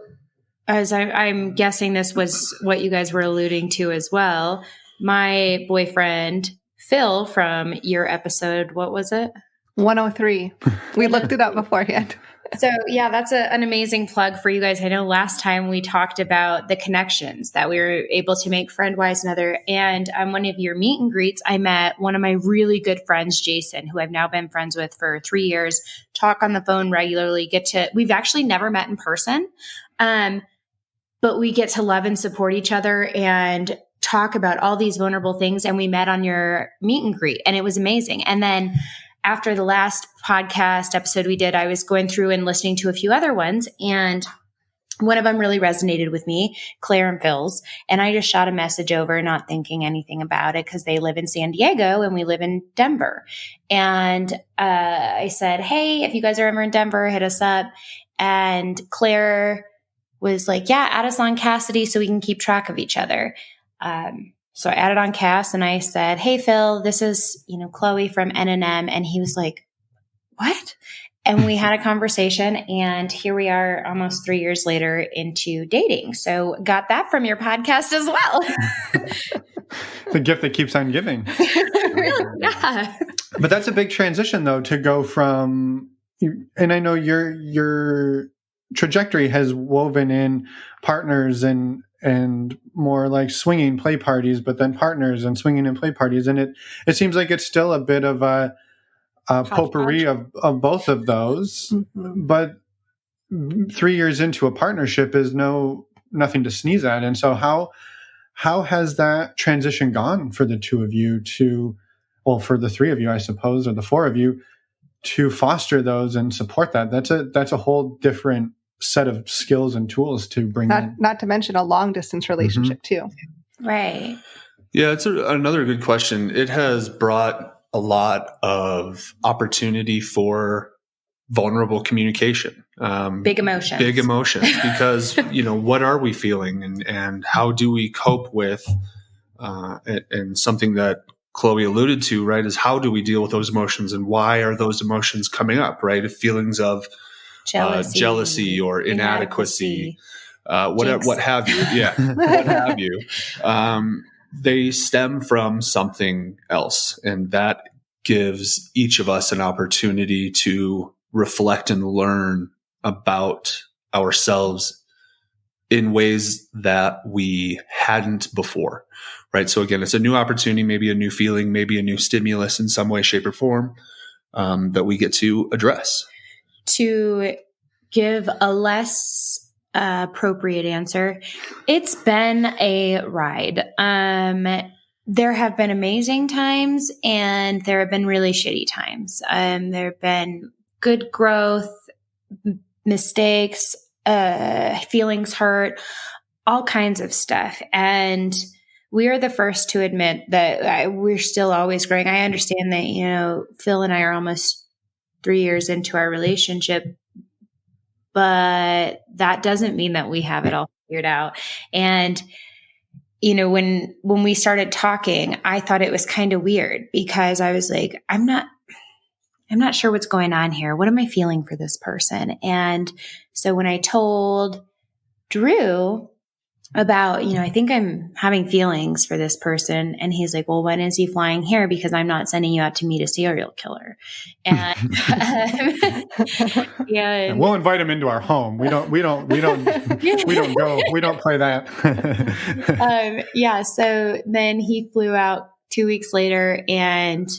as I'm guessing this was what you guys were alluding to as well, my boyfriend, Phil, from your episode, what was it? 103. We looked it up beforehand. So yeah, that's an amazing plug for you guys. I know last time we talked about the connections that we were able to make friend-wise and other. And on one of your meet and greets, I met one of my really good friends, Jason, who I've now been friends with for 3 years, talk on the phone regularly, we've actually never met in person. But we get to love and support each other and talk about all these vulnerable things. And we met on your meet and greet and it was amazing. And then after the last podcast episode we did, I was going through and listening to a few other ones, and one of them really resonated with me, Claire and Phil's. And I just shot a message over, not thinking anything about it because they live in San Diego and we live in Denver. And I said, hey, if you guys are ever in Denver, hit us up. And Claire was like, yeah, add us on Cassidy so we can keep track of each other. So I added on Cass and I said, hey, Phil, this is, Chloe from N&M. And he was like, what? And we had a conversation and here we are almost 3 years later into dating. So got that from your podcast as well. The gift that keeps on giving. Really? Yeah. But that's a big transition though, to go from, and I know your trajectory has woven in partners and more like swinging play parties, but then partners and swinging and play parties. And it seems like it's still a bit of a potpourri of both of those. Mm-hmm. But 3 years into a partnership is nothing to sneeze at. And so how has that transition gone for the two of you for the three of you, I suppose, or the four of you, to foster those and support that? That's a whole different set of skills and tools to bring in. Not to mention a long distance relationship too. Right. Yeah, it's another good question. It has brought a lot of opportunity for vulnerable communication. Big emotions because, what are we feeling and how do we cope with, and something that Chloe alluded to, right, is how do we deal with those emotions and why are those emotions coming up, right? Feelings of jealousy or inadequacy, what have you. Yeah. What have you. They stem from something else. And that gives each of us an opportunity to reflect and learn about ourselves in ways that we hadn't before. Right. So again, it's a new opportunity, maybe a new feeling, maybe a new stimulus in some way, shape, or form, that we get to address. To give a less appropriate answer, it's been a ride. There have been amazing times and there have been really shitty times. There have been good growth, mistakes, feelings hurt, all kinds of stuff. And we are the first to admit that we're still always growing. I understand that, Phil and I are almost 3 years into our relationship, but that doesn't mean that we have it all figured out. And, when we started talking, I thought it was kind of weird because I was like, I'm not sure what's going on here. What am I feeling for this person? And so when I told Drew about, I think I'm having feelings for this person. And he's like, well, when is he flying here? Because I'm not sending you out to meet a serial killer. And, and we'll invite him into our home. We don't go. We don't play that. So then he flew out 2 weeks later and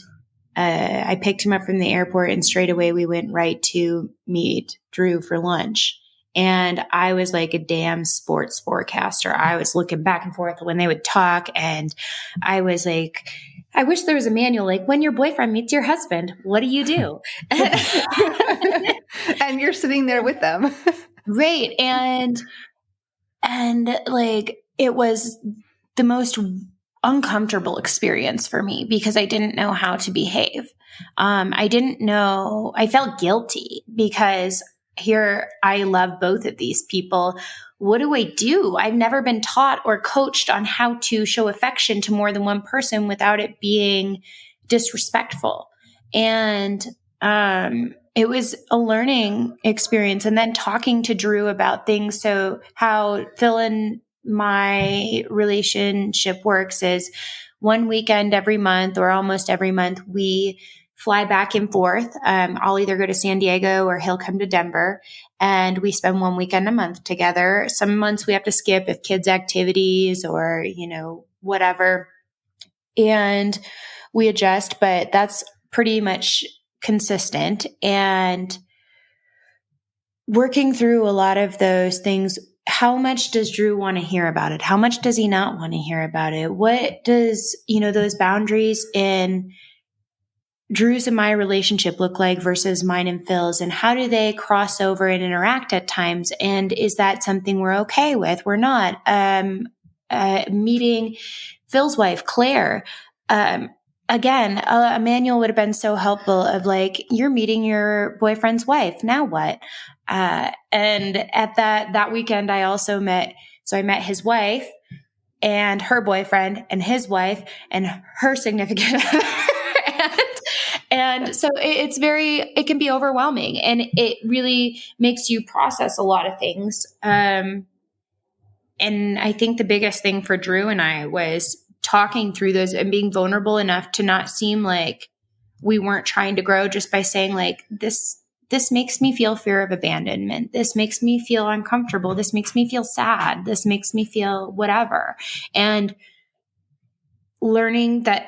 I picked him up from the airport, and straight away we went right to meet Drew for lunch. And I was like a damn sports forecaster. I was looking back and forth when they would talk. And I was like, I wish there was a manual, like when your boyfriend meets your husband, what do you do? And you're sitting there with them. Right. And like, it was the most uncomfortable experience for me because I didn't know how to behave. I didn't know, I felt guilty because here I love both of these people. What do I do? I've never been taught or coached on how to show affection to more than one person without it being disrespectful. And it was a learning experience. And then talking to Drew about things. So how Phil and my relationship works is one weekend every month or almost every month, we fly back and forth. I'll either go to San Diego or he'll come to Denver, and we spend one weekend a month together. Some months we have to skip if kids' activities or, you know, whatever. And we adjust, but that's pretty much consistent. And working through a lot of those things, how much does Drew want to hear about it? How much does he not want to hear about it? What does, you know, those boundaries in Drew's and my relationship look like versus mine and Phil's, and how do they cross over and interact at times? And is that something we're okay with? We're not. Meeting Phil's wife, Claire, again, a manual would have been so helpful of like, you're meeting your boyfriend's wife. Now what? And at that weekend, I also met his wife and her boyfriend and his wife and her significant other. And so it can be overwhelming, and it really makes you process a lot of things. And I think the biggest thing for Drew and I was talking through those and being vulnerable enough to not seem like we weren't trying to grow, just by saying like, this makes me feel fear of abandonment. This makes me feel uncomfortable. This makes me feel sad. This makes me feel whatever. And learning that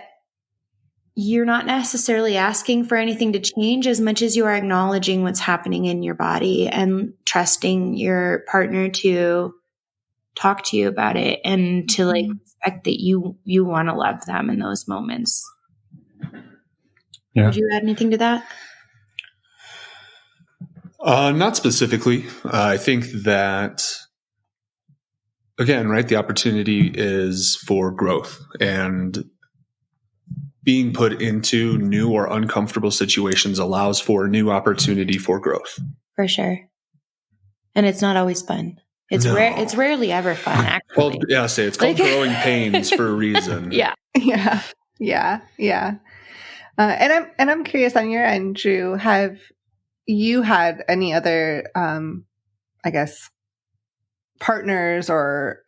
you're not necessarily asking for anything to change as much as you are acknowledging what's happening in your body and trusting your partner to talk to you about it and to like expect that you want to love them in those moments. Yeah. Would you add anything to that? Not specifically. I think that, again, right, the opportunity is for growth, and being put into new or uncomfortable situations allows for new opportunity for growth. For sure. And it's not always fun. It's it's rarely ever fun, actually. Well, yeah, it's called growing pains for a reason. Yeah. And I'm curious on your end, Drew, have you had any other, I guess, partners or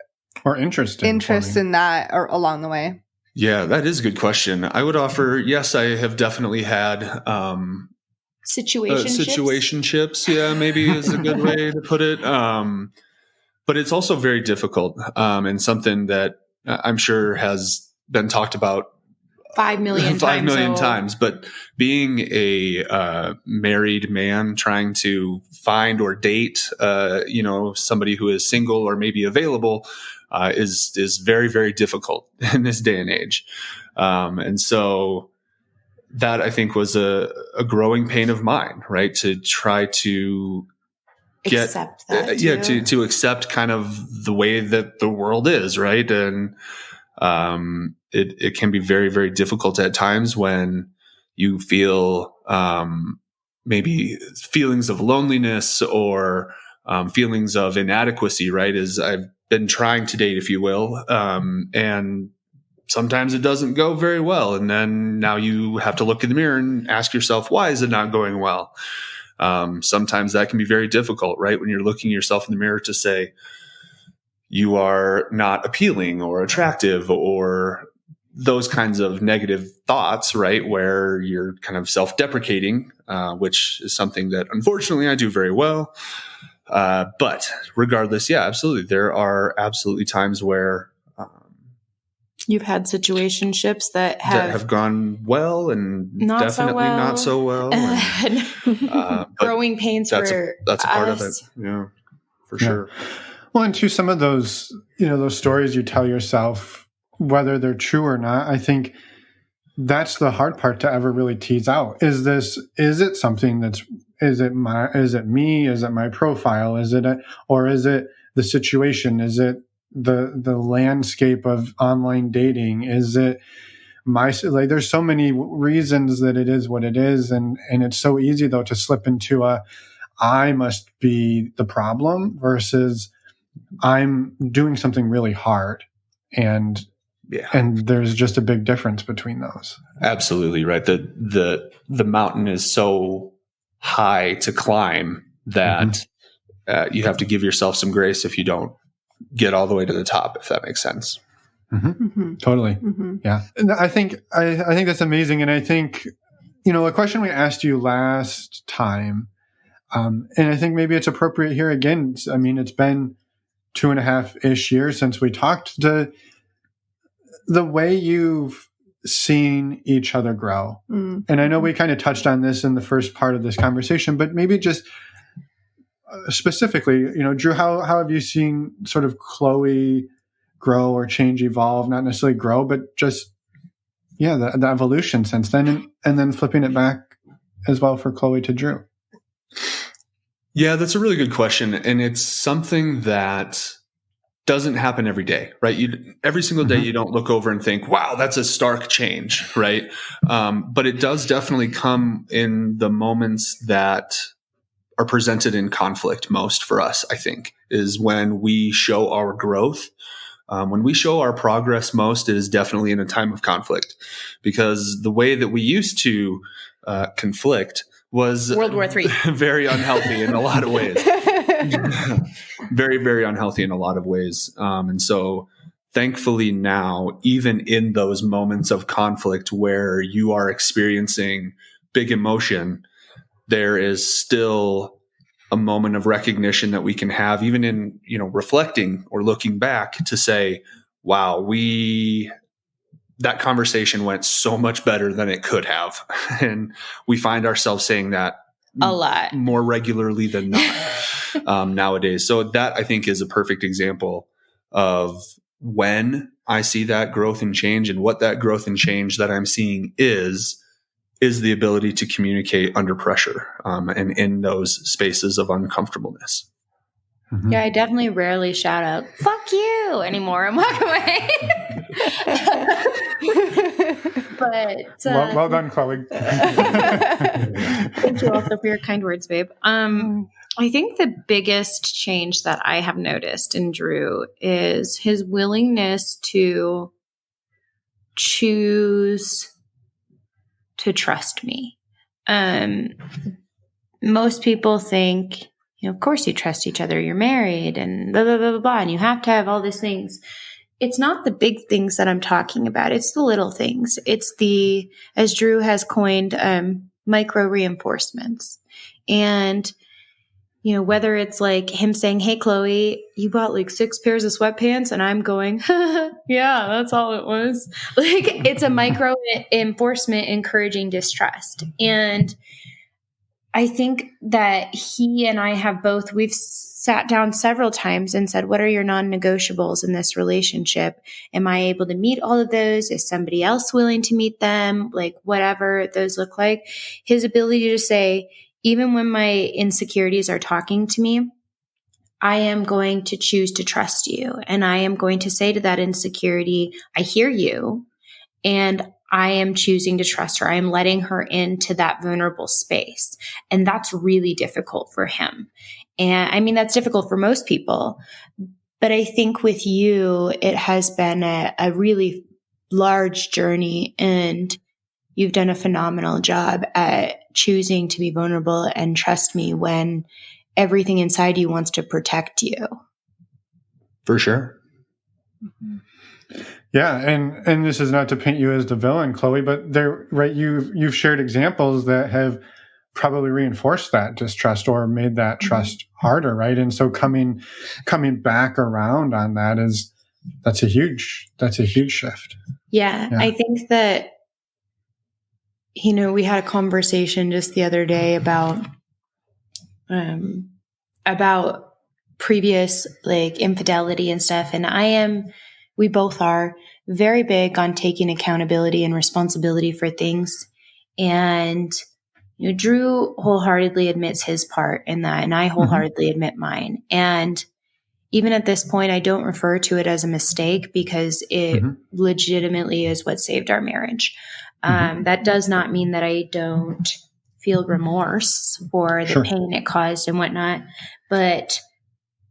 interest in that or along the way? Yeah, that is a good question. I would offer, yes, I have definitely had situationships. Yeah, maybe is a good way to put it. But it's also very difficult, and something that I'm sure has been talked about 5 million times. But being a married man trying to find or date, somebody who is single or maybe available, is very, very difficult in this day and age. And so that, I think, was a growing pain of mine, right? To try to accept that. To accept kind of the way that the world is, right? And it can be very, very difficult at times when you feel maybe feelings of loneliness or feelings of inadequacy, right? As I've been trying to date, if you will. And sometimes it doesn't go very well. And then now you have to look in the mirror and ask yourself, why is it not going well? Sometimes that can be very difficult, right? When you're looking yourself in the mirror to say you are not appealing or attractive or those kinds of negative thoughts, right? Where you're kind of self-deprecating, which is something that unfortunately I do very well. But regardless, yeah, absolutely. There are absolutely times where You've had situationships that have gone well and not definitely so well. not so well. And, growing pains that's for that's a part of it. us. Yeah, for sure. Well, and to some of those, those stories you tell yourself, whether they're true or not, I think that's the hard part to ever really tease out. Is it something is it me? Is it my profile? Or is it the situation? Is it the landscape of online dating? Is it there's so many reasons that it is what it is. And it's so easy though to slip into I must be the problem versus I'm doing something really hard. And there's just a big difference between those. Absolutely right. The mountain is so high to climb that you have to give yourself some grace if you don't get all the way to the top, if that makes sense. Totally. Yeah. And I think that's amazing. And I think, a question we asked you last time, and I think maybe it's appropriate here again. I mean, it's been 2.5-ish years since we talked. The way you've seen each other grow. And I know we kind of touched on this in the first part of this conversation, but maybe just specifically, Drew, how have you seen sort of Chloe grow or change, evolve, not necessarily grow, but just, the evolution since then, and then flipping it back as well for Chloe to Drew? Yeah, that's a really good question. And it's something that doesn't happen every day, right? Every single day you don't look over and think, wow, that's a stark change, right? But it does definitely come in the moments that are presented in conflict most for us, I think, is when we show our growth. When we show our progress most, it is definitely in a time of conflict, because the way that we used to conflict was World War III. Very unhealthy in a lot of ways. Very, very unhealthy in a lot of ways. And so thankfully now, even in those moments of conflict where you are experiencing big emotion, there is still a moment of recognition that we can have, even in, reflecting or looking back, to say, wow, that conversation went so much better than it could have. And we find ourselves saying that a lot more regularly than not nowadays. So that, I think, is a perfect example of when I see that growth and change, and what that growth and change that I'm seeing is the ability to communicate under pressure and in those spaces of uncomfortableness. Yeah, I definitely rarely shout out, fuck you anymore and walk away. But well done, Chloe. Thank you also for your kind words, babe. I think the biggest change that I have noticed in Drew is his willingness to choose to trust me. Most people think, of course you trust each other, you're married and blah, blah, blah, blah, blah, and you have to have all these things. It's not the big things that I'm talking about. It's the little things. It's as Drew has coined, micro reinforcements. And, whether it's like him saying, hey, Chloe, you bought like 6 pairs of sweatpants, and I'm going, yeah, that's all it was. Like, it's a micro enforcement encouraging distrust. And I think that he and I we've sat down several times and said, what are your non-negotiables in this relationship? Am I able to meet all of those? Is somebody else willing to meet them? Like, whatever those look like. His ability to say, even when my insecurities are talking to me, I am going to choose to trust you. And I am going to say to that insecurity, I hear you. And I am choosing to trust her. I am letting her into that vulnerable space. And that's really difficult for him. And I mean, that's difficult for most people. But I think with you, it has been a really large journey, and you've done a phenomenal job at choosing to be vulnerable and trust me when everything inside you wants to protect you. For sure. Yeah, and this is not to paint you as the villain, Chloe, but you've shared examples that have probably reinforced that distrust or made that trust harder, right? And so coming back around on that is that's a huge shift. Yeah. I think that, we had a conversation just the other day about previous like infidelity and stuff. And we both are very big on taking accountability and responsibility for things. And Drew wholeheartedly admits his part in that, and I wholeheartedly admit mine. And even at this point, I don't refer to it as a mistake because it legitimately is what saved our marriage. That does not mean that I don't feel remorse for the pain it caused and whatnot. But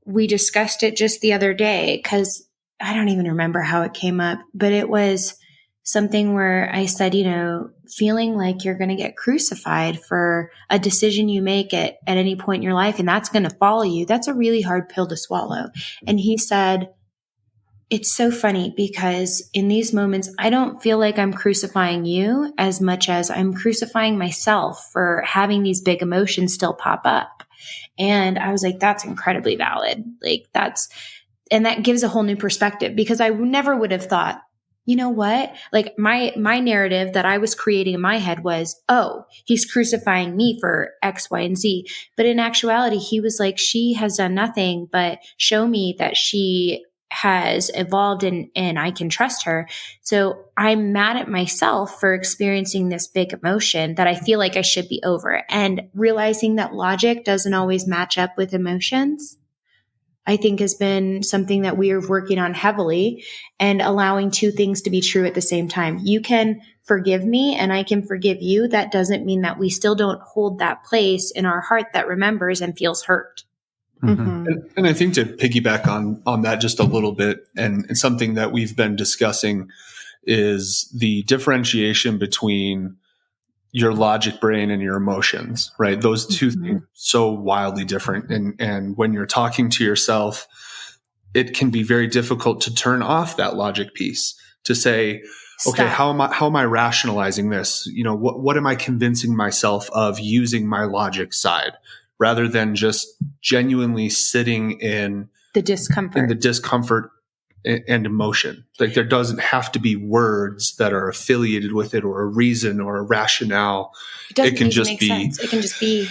we discussed it just the other day because I don't even remember how it came up, but it was something where I said, feeling like you're going to get crucified for a decision you make at any point in your life, and that's going to follow you. That's a really hard pill to swallow. And he said, it's so funny because in these moments, I don't feel like I'm crucifying you as much as I'm crucifying myself for having these big emotions still pop up. And I was like, that's incredibly valid. And that gives a whole new perspective because I never would have thought, you know what? Like my narrative that I was creating in my head was, oh, he's crucifying me for X, Y, and Z. But in actuality, he was like, she has done nothing but show me that she has evolved and I can trust her. So I'm mad at myself for experiencing this big emotion that I feel like I should be over. And realizing that logic doesn't always match up with emotions, I think has been something that we are working on heavily, and allowing two things to be true at the same time. You can forgive me and I can forgive you. That doesn't mean that we still don't hold that place in our heart that remembers and feels hurt. And I think to piggyback on that just a little bit, and something that we've been discussing is the differentiation between your logic brain and your emotions, right? Those two things are so wildly different. And when you're talking to yourself, it can be very difficult to turn off that logic piece to say, okay, how am I rationalizing this? What am I convincing myself of using my logic side, rather than just genuinely sitting in the discomfort and emotion. Like there doesn't have to be words that are affiliated with it or a reason or a rationale. It can just be sense. It can just be,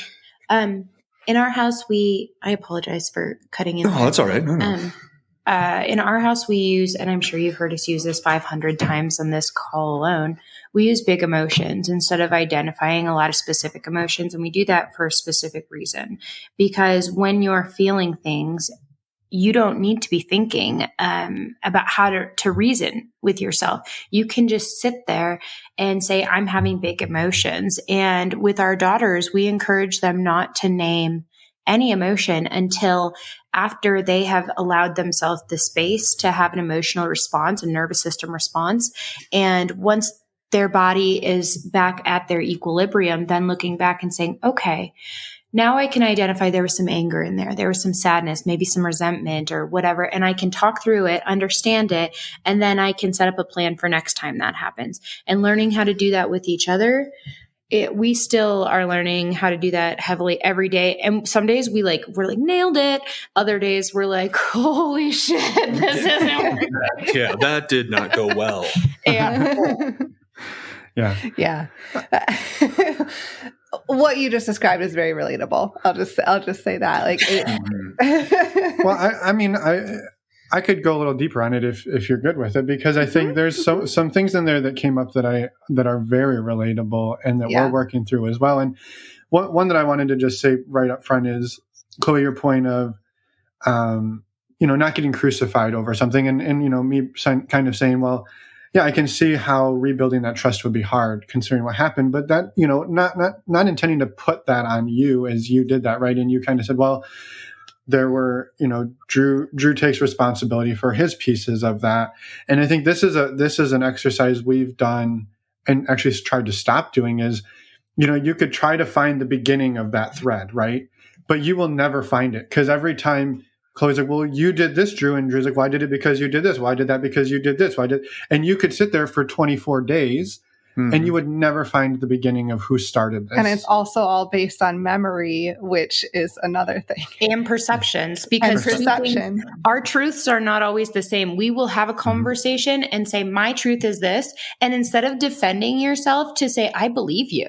in our house, I apologize for cutting in. No, that's all right. No. In our house, we use, and I'm sure you've heard us use this 500 times on this call alone, we use big emotions instead of identifying a lot of specific emotions. And we do that for a specific reason, because when you're feeling things, you don't need to be thinking about how to reason with yourself. You can just sit there and say, I'm having big emotions. And with our daughters, we encourage them not to name any emotion until after they have allowed themselves the space to have an emotional response, a nervous system response. And once their body is back at their equilibrium, then looking back and saying, okay, now I can identify there was some anger in there. There was some sadness, maybe some resentment or whatever. And I can talk through it, understand it, and then I can set up a plan for next time that happens. And learning how to do that with each other, we still are learning how to do that heavily every day. And some days we're like, nailed it. Other days we're like, holy shit, this isn't working. Yeah, that did not go well. Yeah. What you just described is very relatable. I'll just say that. Well, I could go a little deeper on it if you're good with it, because I think there's some things in there that came up that are very relatable and that we're working through as well. And one that I wanted to just say right up front is, Chloe, your point of not getting crucified over something, and me kind of saying, well, yeah, I can see how rebuilding that trust would be hard considering what happened, but that, not intending to put that on you as you did that, right? And you kind of said, well, there were, Drew takes responsibility for his pieces of that. And I think this is an exercise we've done and actually tried to stop doing is, you could try to find the beginning of that thread, right? But you will never find it, because every time Chloe's like, well, you did this, Drew. And Drew's like, well, I did it because you did this. Well, I did that because you did this. And you could sit there for 24 days And you would never find the beginning of who started this. And it's also all based on memory, which is another thing. And perceptions, because our truths are not always the same. We will have a conversation and say, my truth is this. And instead of defending yourself, to say, I believe you.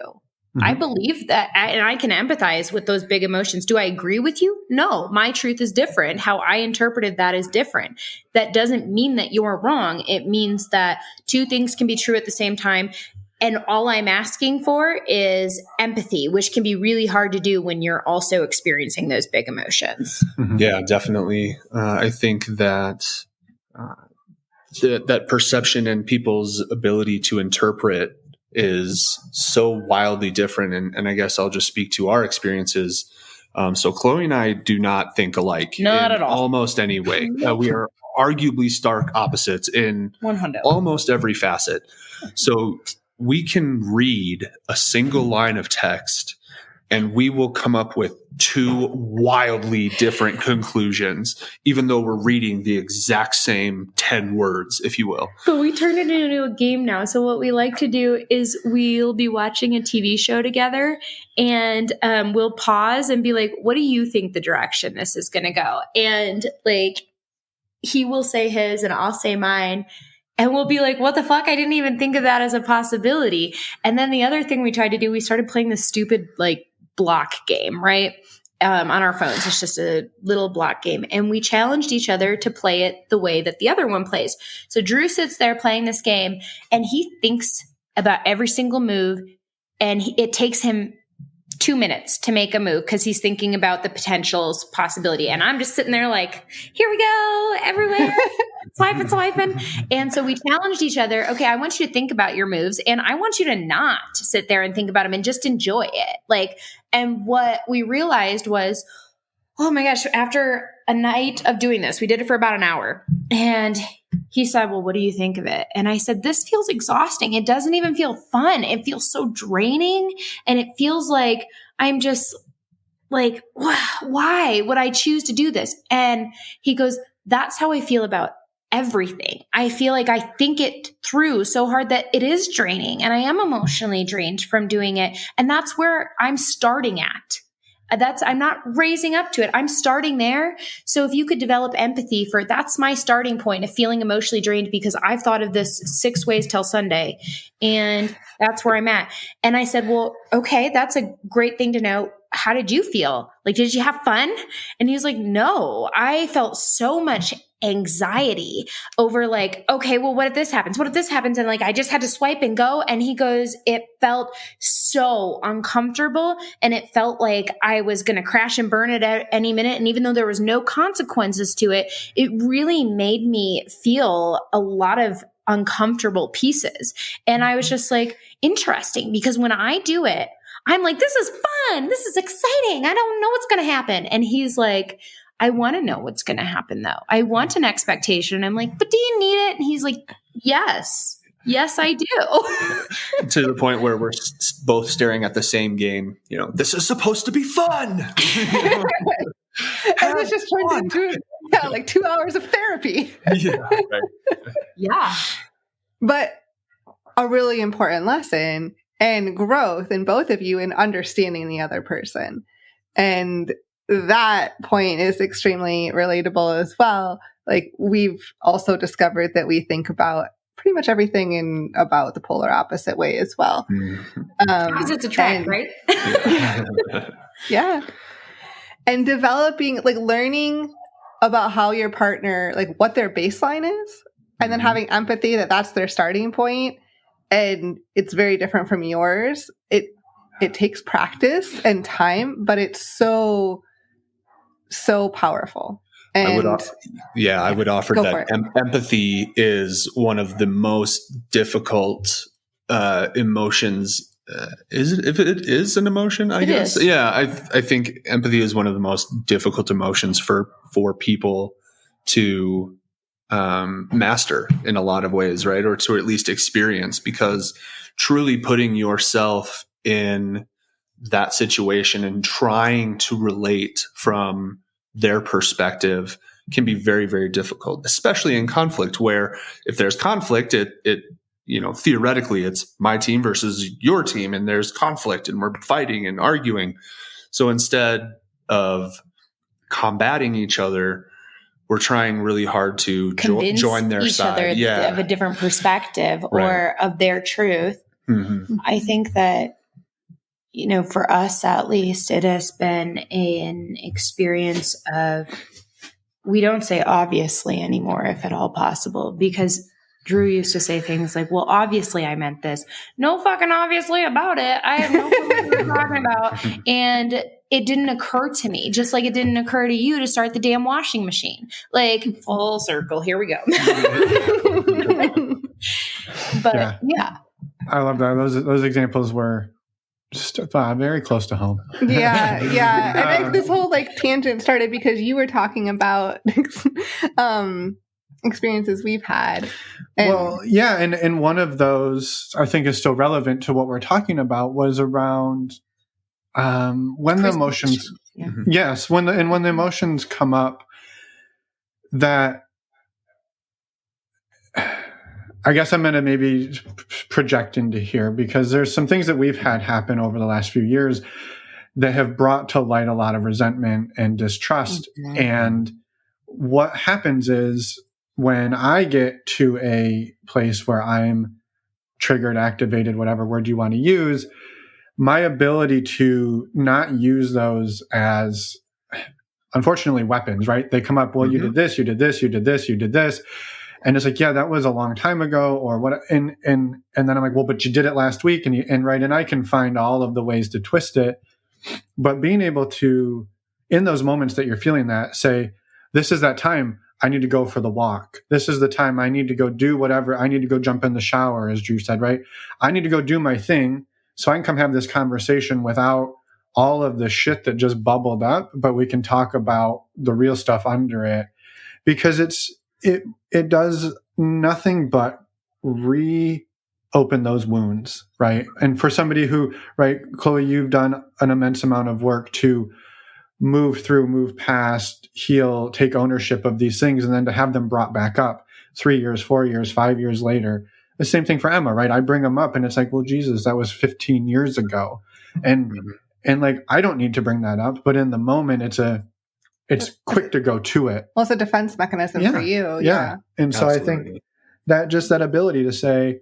I believe that, and I can empathize with those big emotions. Do I agree with you? No, my truth is different. How I interpreted that is different. That doesn't mean that you're wrong. It means that two things can be true at the same time. And all I'm asking for is empathy, which can be really hard to do when you're also experiencing those big emotions. Yeah, definitely. I think that that perception and people's ability to interpret is so wildly different. And I guess I'll just speak to our experiences. So Chloe and I do not think alike not in at all. Almost any way. We are arguably stark opposites in 100. Almost every facet. So we can read a single line of text and we will come up with two wildly different conclusions, even though we're reading the exact same 10 words, if you will. But we turned it into a game now. So what we like to do is we'll be watching a TV show together and we'll pause and be like, what do you think the direction this is going to go? And like, he will say his and I'll say mine. And we'll be like, what the fuck? I didn't even think of that as a possibility. And then the other thing we tried to do, we started playing this stupid like block game, right? On our phones. It's just a little block game. And we challenged each other to play it the way that the other one plays. So Drew sits there playing this game and he thinks about every single move. And it takes him 2 minutes to make a move because he's thinking about the potentials, possibility. And I'm just sitting there like, here we go, everywhere, swiping. And so we challenged each other. Okay, I want you to think about your moves and I want you to not sit there and think about them and just enjoy it. Like, and what we realized was, oh my gosh, after a night of doing this, we did it for about an hour. And he said, well, what do you think of it? And I said, this feels exhausting. It doesn't even feel fun. It feels so draining. And it feels like I'm just like, why would I choose to do this? And he goes, that's how I feel about everything. I feel like I think it through so hard that it is draining and I am emotionally drained from doing it. And that's where I'm starting at. I'm not raising up to it. I'm starting there. So if you could develop empathy for that's my starting point of feeling emotionally drained because I've thought of this 6 ways till Sunday and that's where I'm at. And I said, well, okay, that's a great thing to know. How did you feel? Like, did you have fun? And he was like, no, I felt so much anxiety over like, okay, well, what if this happens? What if this happens? And like, I just had to swipe and go. And he goes, it felt so uncomfortable. And it felt like I was going to crash and burn it at any minute. And even though there was no consequences to it, it really made me feel a lot of uncomfortable pieces. And I was just like, interesting, because when I do it, I'm like, this is fun. This is exciting. I don't know what's going to happen. And he's like, I want to know what's going to happen though. I want an expectation. I'm like, but do you need it? And he's like, yes, I do. To the point where we're both staring at the same game. You know, this is supposed to be fun. And this just turns into like 2 hours of therapy. Yeah. Right. Yeah. But a really important lesson and growth in both of you in understanding the other person. And that point is extremely relatable as well. Like we've also discovered that we think about pretty much everything in about the polar opposite way as well. Opposites attract, right? Yeah. And developing, like learning about how your partner, like what their baseline is, and then having empathy that that's their starting point. And it's very different from yours. It takes practice and time, but it's so powerful. And I would offer that empathy is one of the most difficult emotions. Is it? If it is an emotion, I guess. Is. Yeah, I think empathy is one of the most difficult emotions for people to master in a lot of ways, right? Or to at least experience, because truly putting yourself in that situation and trying to relate from their perspective can be very, very difficult, especially in conflict, where if there's conflict, it theoretically it's my team versus your team, and there's conflict and we're fighting and arguing. So instead of combating each other, we're trying really hard to join their each side. Other of a different perspective or of their truth. Mm-hmm. I think that, for us at least, it has been an experience of, we don't say obviously anymore, if at all possible, because Drew used to say things like, well, obviously I meant this. No fucking obviously about it. I have no clue what you're talking about. And it didn't occur to me, just like it didn't occur to you to start the damn washing machine. Like, full circle. Here we go. But yeah. I love that. Those examples were just very close to home. Yeah. I think this whole tangent started because you were talking about experiences we've had. And one of those I think is still relevant to what we're talking about was around when the emotions, when the emotions come up, that I guess I'm going to maybe project into here, because there's some things that we've had happen over the last few years that have brought to light a lot of resentment and distrust. Mm-hmm. And what happens is, when I get to a place where I'm triggered, activated, whatever word you want to use, my ability to not use those as, unfortunately, weapons, right? They come up, well, you did this, you did this, you did this, you did this. And it's like, yeah, that was a long time ago, or what. And then I'm like, well, but you did it last week. And I can find all of the ways to twist it. But being able to, in those moments that you're feeling that, say, this is that time I need to go for the walk. This is the time I need to go do whatever. I need to go jump in the shower, as Drew said, right? I need to go do my thing so I can come have this conversation without all of the shit that just bubbled up, but we can talk about the real stuff under it, because it does nothing but reopen those wounds, right? And for somebody who, right, Chloe, you've done an immense amount of work to move through, move past, heal, take ownership of these things, and then to have them brought back up 3 years, 4 years, 5 years later. The same thing for Emma, right? I bring them up and it's like, well, Jesus, that was 15 years ago. And I don't need to bring that up, but in the moment it's quick to go to it. Well, it's a defense mechanism for you. Yeah. And so absolutely. I think that ability to say,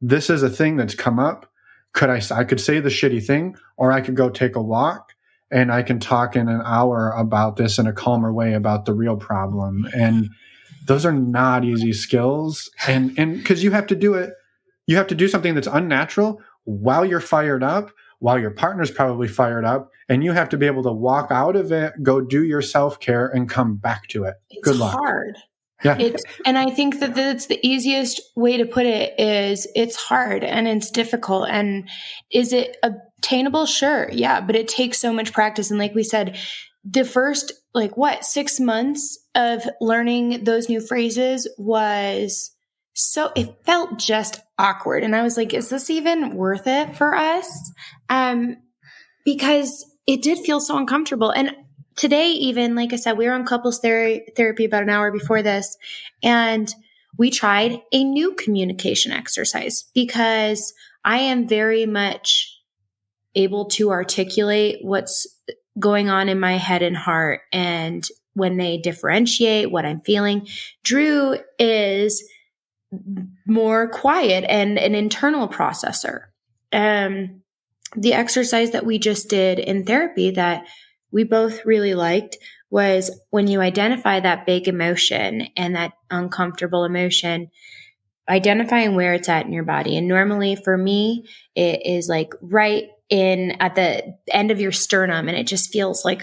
this is a thing that's come up. I could say the shitty thing, or I could go take a walk and I can talk in an hour about this in a calmer way about the real problem. And those are not easy skills. And because you have to do it, you have to do something that's unnatural while you're fired up, while your partner's probably fired up, and you have to be able to walk out of it, go do your self-care, and come back to it. Good luck. It's hard. Yeah. And I think that that's the easiest way to put it is it's hard and it's difficult. And is it obtainable? Sure. Yeah. But it takes so much practice. And like we said, the first 6 months of learning those new phrases it felt just awkward. And I was like, is this even worth it for us? Because it did feel so uncomfortable. And today, even, like I said, we were on couples therapy about an hour before this, and we tried a new communication exercise because I am very much able to articulate what's going on in my head and heart. And when they differentiate what I'm feeling, Drew is more quiet and an internal processor. The exercise that we just did in therapy that we both really liked was when you identify that big emotion and that uncomfortable emotion, identifying where it's at in your body. And normally for me, it is right at the end of your sternum. And it just feels like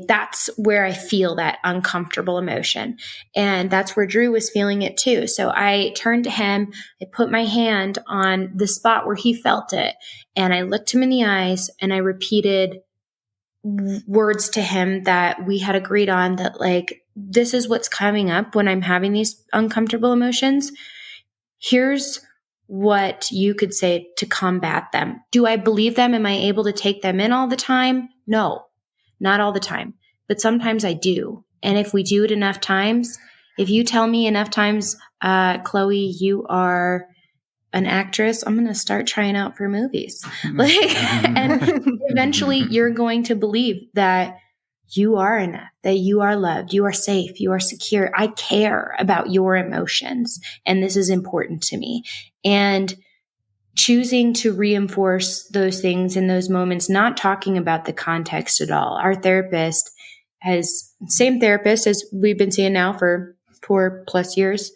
that's where I feel that uncomfortable emotion. And that's where Drew was feeling it too. So I turned to him, I put my hand on the spot where he felt it. And I looked him in the eyes and I repeated words to him that we had agreed on, that this is what's coming up when I'm having these uncomfortable emotions. Here's what you could say to combat them. Do I believe them? Am I able to take them in all the time? No, not all the time, but sometimes I do. And if we do it enough times, if you tell me enough times, Chloe, you are an actress, I'm going to start trying out for movies. And eventually you're going to believe that you are enough, that you are loved, you are safe, you are secure. I care about your emotions, and this is important to me. And choosing to reinforce those things in those moments, not talking about the context at all. Our therapist has same therapist as we've been seeing now for 4 years.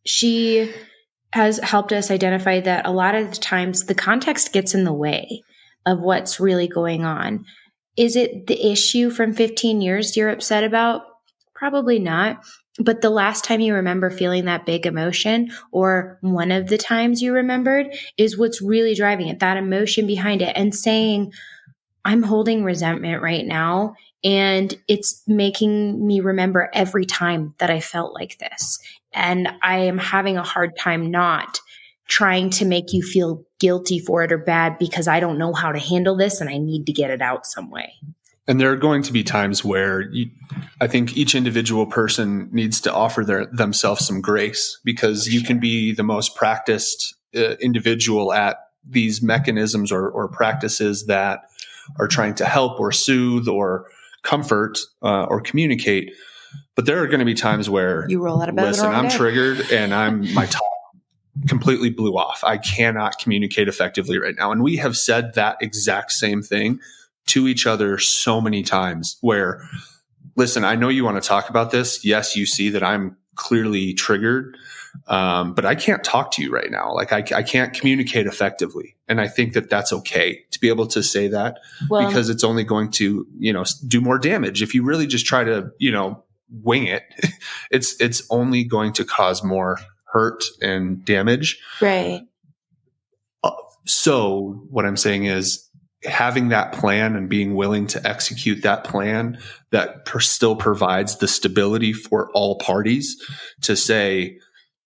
She has helped us identify that a lot of the times the context gets in the way of what's really going on. Is it the issue from 15 years you're upset about? Probably not. But the last time you remember feeling that big emotion, or one of the times you remembered, is what's really driving it, that emotion behind it, and saying, I'm holding resentment right now, and it's making me remember every time that I felt like this. And I am having a hard time not trying to make you feel guilty for it or bad, because I don't know how to handle this and I need to get it out some way. And there are going to be times where I think each individual person needs to offer themselves some grace, because you can be the most practiced individual at these mechanisms or practices that are trying to help or soothe or comfort or communicate. But there are going to be times where you roll out of bed. Listen, I'm triggered and my top completely blew off. I cannot communicate effectively right now. And we have said that exact same thing to each other so many times where, listen, I know you want to talk about this. Yes, you see that I'm clearly triggered, but I can't talk to you right now. Like I can't communicate effectively. And I think that that's okay to be able to say that, because it's only going to, do more damage. If you really just try to, wing it, it's only going to cause more hurt and damage. Right. So what I'm saying is, having that plan and being willing to execute that plan that still provides the stability for all parties to say,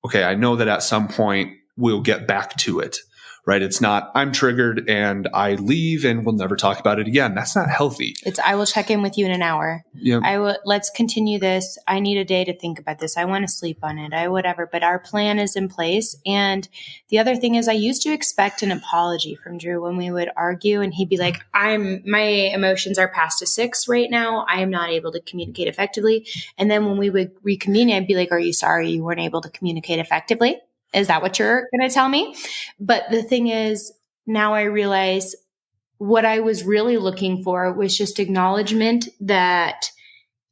okay, I know that at some point we'll get back to it, right? It's not, I'm triggered and I leave and we'll never talk about it again. That's not healthy. It's, I will check in with you in an hour. Yep. Let's continue this. I need a day to think about this. I want to sleep on it. Whatever, but our plan is in place. And the other thing is, I used to expect an apology from Drew when we would argue, and he'd be like, my emotions are past a 6 right now. I am not able to communicate effectively. And then when we would reconvene, I'd be like, are you sorry you weren't able to communicate effectively? Is that what you're going to tell me? But the thing is, now I realize what I was really looking for was just acknowledgement that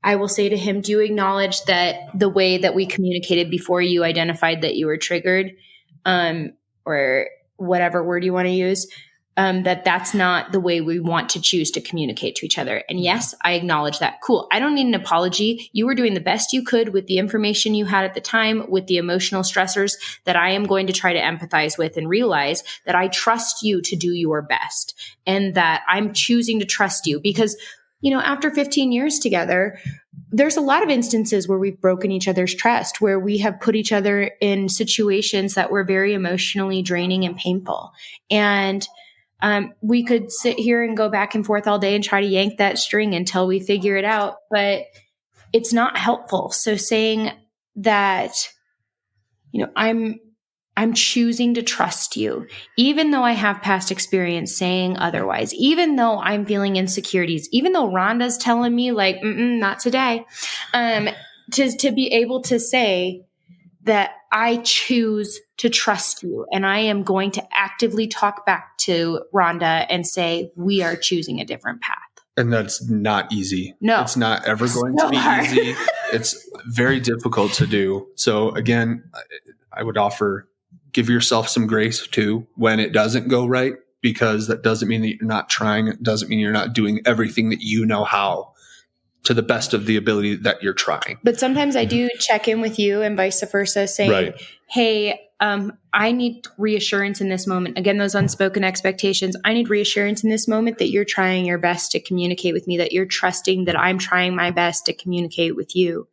I will say to him, do you acknowledge that the way that we communicated before you identified that you were triggered, or whatever word you want to use, that's not the way we want to choose to communicate to each other. And yes, I acknowledge that. Cool. I don't need an apology. You were doing the best you could with the information you had at the time, with the emotional stressors that I am going to try to empathize with, and realize that I trust you to do your best, and that I'm choosing to trust you because, after 15 years together, there's a lot of instances where we've broken each other's trust, where we have put each other in situations that were very emotionally draining and painful. And we could sit here and go back and forth all day and try to yank that string until we figure it out, but it's not helpful. So saying that, I'm choosing to trust you, even though I have past experience saying otherwise, even though I'm feeling insecurities, even though Rhonda's telling me like, not today, to be able to say that I choose to trust you, and I am going to actively talk back to Rhonda and say, we are choosing a different path. And that's not easy. No, it's not ever going to be easy. It's very difficult to do. So again, I would offer, give yourself some grace too when it doesn't go right, because that doesn't mean that you're not trying. It doesn't mean you're not doing everything that you know how, to the best of the ability that you're trying. But sometimes I do check in with you and vice versa, saying, right. Hey, I need reassurance in this moment. Again, those unspoken expectations. I need reassurance in this moment that you're trying your best to communicate with me, that you're trusting that I'm trying my best to communicate with you.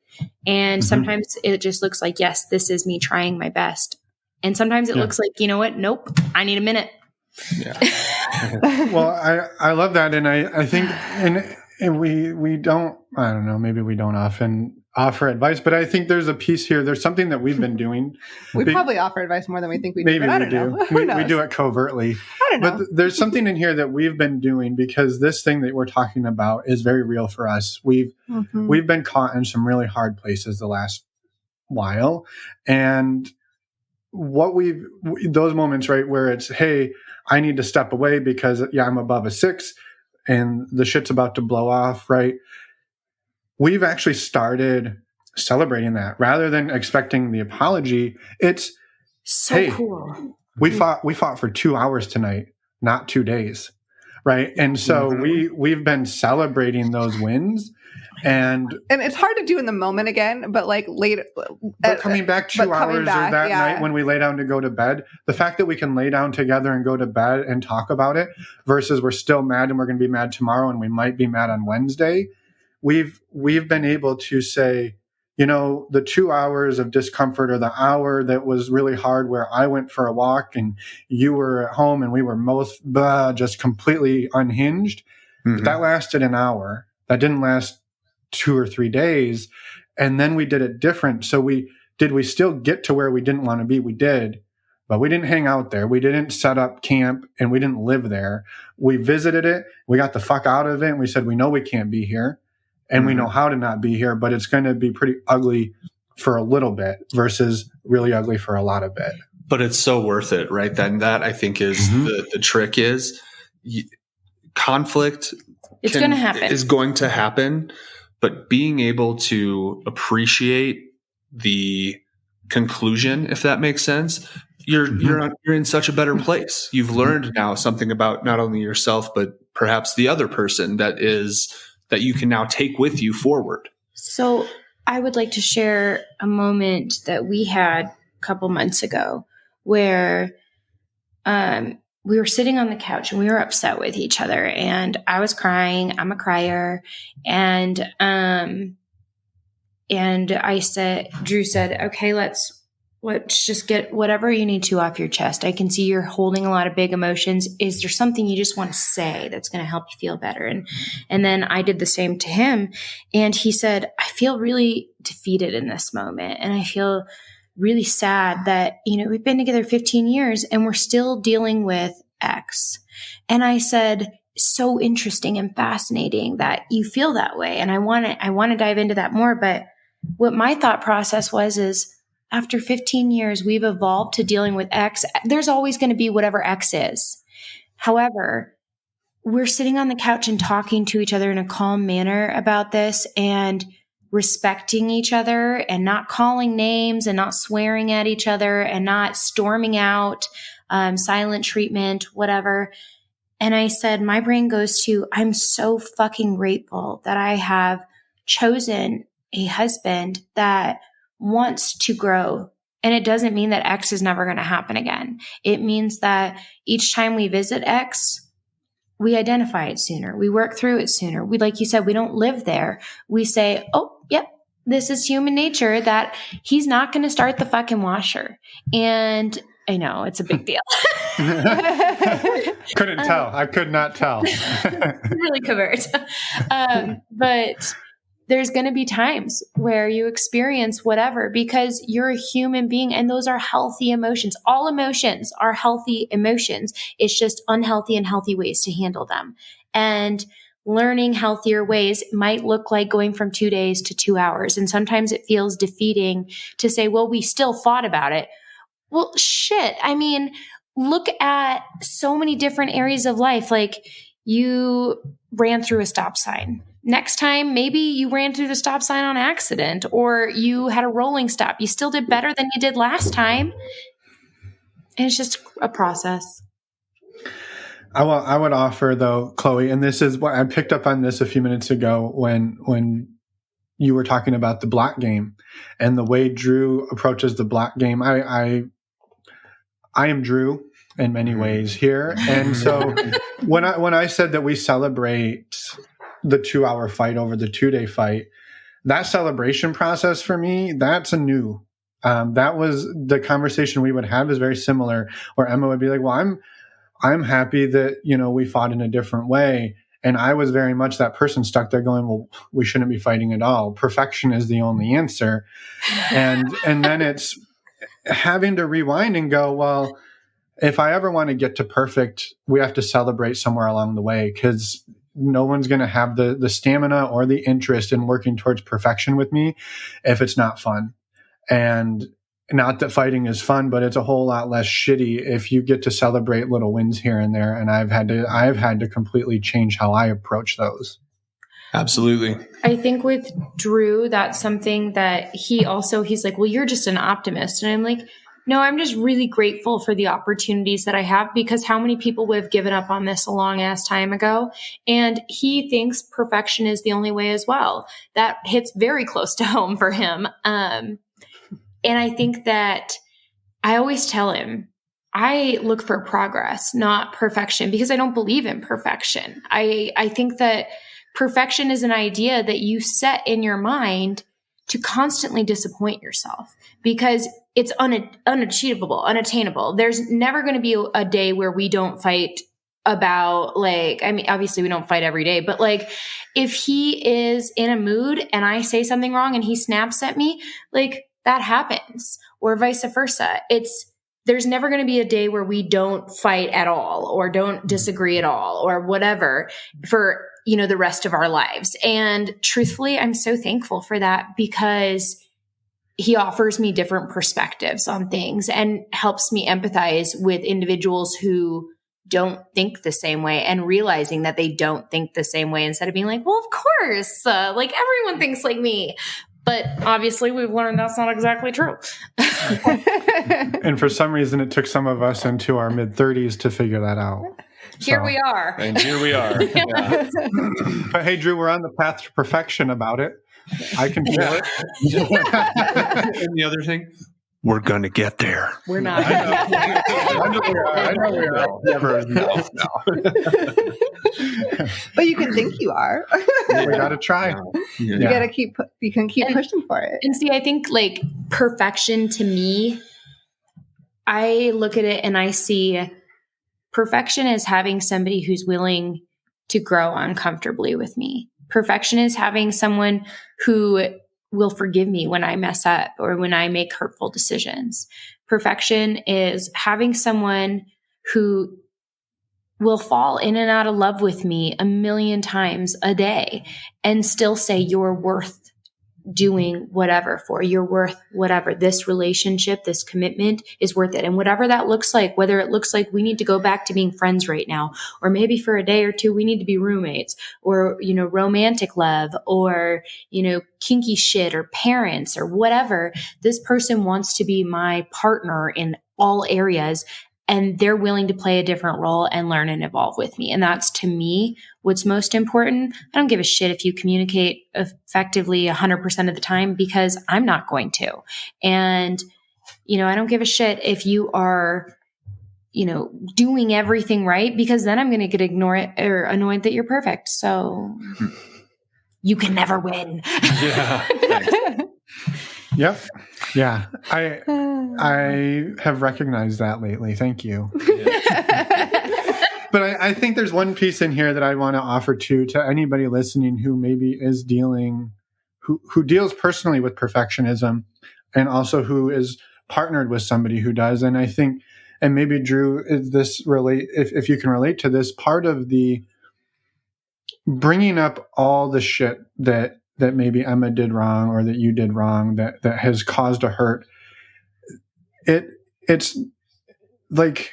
And sometimes it just looks like, yes, this is me trying my best. And sometimes it looks like, you know what? Nope, I need a minute. Yeah. Well, I love that. And I think And we don't, I don't know, maybe we don't often offer advice, but I think there's a piece here. There's something that we've been doing. We probably offer advice more than we think we do. Maybe I we don't do. know. We do it covertly. I don't know. But there's something in here that we've been doing because this thing that we're talking about is very real for us. We've been caught in some really hard places the last while. And those moments, right, where it's, hey, I need to step away because I'm above a 6 and the shit's about to blow off, right? We've actually started celebrating that rather than expecting the apology. It's so hey, cool. We fought for 2 hours tonight, not 2 days. Right. And so we've been celebrating those wins. And it's hard to do in the moment again, but like later. But coming back 2 hours or that night when we lay down to go to bed, the fact that we can lay down together and go to bed and talk about it versus we're still mad and we're going to be mad tomorrow and we might be mad on Wednesday. We've been able to say, the 2 hours of discomfort or the hour that was really hard where I went for a walk and you were at home and we were just completely unhinged. Mm-hmm. That lasted an hour. That didn't last 2 or 3 days. And then we did it different. So we still get to where we didn't want to be? We did, but we didn't hang out there. We didn't set up camp and we didn't live there. We visited it. We got the fuck out of it. And we said, we know we can't be here and we know how to not be here, but it's going to be pretty ugly for a little bit versus really ugly for a lot of it. But it's so worth it, right? Then that I think is the trick is conflict. It's going to happen. Is going to happen. But being able to appreciate the conclusion, if that makes sense, you're in such a better place. You've learned now something about not only yourself, but perhaps the other person that you can now take with you forward. So I would like to share a moment that we had a couple months ago where we were sitting on the couch and we were upset with each other and I was crying. I'm a crier. And Drew said, okay, let's just get whatever you need to off your chest. I can see you're holding a lot of big emotions. Is there something you just want to say that's going to help you feel better? And then I did the same to him. And he said, I feel really defeated in this moment. And I feel really sad that, we've been together 15 years and we're still dealing with X. And I said, so interesting and fascinating that you feel that way. And I want to dive into that more. But what my thought process is after 15 years, we've evolved to dealing with X. There's always going to be whatever X is. However, we're sitting on the couch and talking to each other in a calm manner about this and respecting each other and not calling names and not swearing at each other and not storming out, silent treatment, whatever. And I said, my brain goes to, I'm so fucking grateful that I have chosen a husband that wants to grow. And it doesn't mean that X is never going to happen again. It means that each time we visit X, we identify it sooner. We work through it sooner. Like you said, we don't live there. We say, oh, yep, this is human nature that he's not going to start the fucking washer. And I know it's a big deal. Couldn't tell. I could not tell. Really covert. But there's going to be times where you experience whatever because you're a human being and those are healthy emotions. All emotions are healthy emotions. It's just unhealthy and healthy ways to handle them. And learning healthier ways might look like going from 2 days to 2 hours. And sometimes it feels defeating to say, well, we still fought about it. Well, shit. I mean, look at so many different areas of life. Like you ran through a stop sign. Next time, maybe you ran through the stop sign on accident or you had a rolling stop. You still did better than you did last time. And it's just a process. I would offer though, Chloe, and this is what I picked up on this a few minutes ago when you were talking about the block game and the way Drew approaches the block game. I am Drew in many ways here. And so when I said that we celebrate the 2 hour fight over the 2 day fight, that celebration process for me, that's a new, that was the conversation we would have is very similar where Emma would be like, well, I'm happy that, we fought in a different way. And I was very much that person stuck there going, well, we shouldn't be fighting at all. Perfection is the only answer. And then it's having to rewind and go, well, if I ever want to get to perfect, we have to celebrate somewhere along the way, because no one's going to have the stamina or the interest in working towards perfection with me if it's not fun. And not that fighting is fun, but it's a whole lot less shitty if you get to celebrate little wins here and there. And I've had to completely change how I approach those. Absolutely. I think with Drew, that's something that he's like, well, you're just an optimist. And I'm like, no, I'm just really grateful for the opportunities that I have, because how many people would have given up on this a long ass time ago? And he thinks perfection is the only way as well. That hits very close to home for him. And I think that I always tell him, I look for progress, not perfection, because I don't believe in perfection. I think that perfection is an idea that you set in your mind to constantly disappoint yourself, because it's unachievable, unattainable. There's never going to be a day where we don't fight about, like, I mean, obviously we don't fight every day, but like if he is in a mood and I say something wrong and he snaps at me, like that happens, or vice versa. There's never going to be a day where we don't fight at all or don't disagree at all or whatever for, the rest of our lives. And truthfully, I'm so thankful for that, because he offers me different perspectives on things and helps me empathize with individuals who don't think the same way, and realizing that they don't think the same way, instead of being like, well, of course, like everyone thinks like me. But obviously we've learned that's not exactly true. And for some reason, it took some of us into our mid-30s to figure that out. Here we are. And here we are. Yeah. But hey, Drew, we're on the path to perfection about it. I can feel it. And the other thing, we're going to get there. We're not. I know we are. Never. No. But you can think you are. We got to try. You got to keep pushing for it. And see, I think like perfection to me, I look at it and I see perfection as having somebody who's willing to grow uncomfortably with me. Perfection is having someone who will forgive me when I mess up or when I make hurtful decisions. Perfection is having someone who will fall in and out of love with me 1,000,000 times a day and still say, you're worth doing whatever for. You're worth whatever. This relationship, this commitment is worth it. And whatever that looks like, whether it looks like we need to go back to being friends right now, or maybe for a day or two, we need to be roommates, or, romantic love, or, kinky shit, or parents, or whatever. This person wants to be my partner in all areas, and they're willing to play a different role and learn and evolve with me. And that's, to me, what's most important. I don't give a shit if you communicate effectively 100% of the time, because I'm not going to. And, I don't give a shit if you are, doing everything right, because then I'm going to get annoyed that you're perfect. So you can never win. Yeah. Yep. Yeah. I have recognized that lately. Thank you. But I think there's one piece in here that I want to offer to anybody listening who maybe is who deals personally with perfectionism, and also who is partnered with somebody who does. And I think, and maybe Drew, if you can relate to this, part of the bringing up all the shit that maybe Emma did wrong, or that you did wrong, that has caused a hurt. It's like,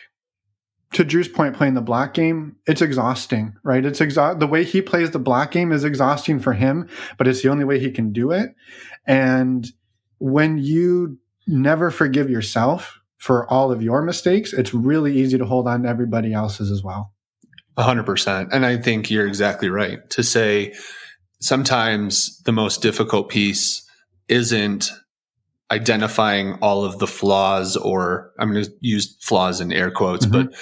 to Drew's point, playing the block game, it's exhausting, right? The way he plays the block game is exhausting for him, but it's the only way he can do it. And when you never forgive yourself for all of your mistakes, it's really easy to hold on to everybody else's as well. 100%. And I think you're exactly right to say sometimes the most difficult piece isn't identifying all of the flaws, or I'm going to use flaws in air quotes, but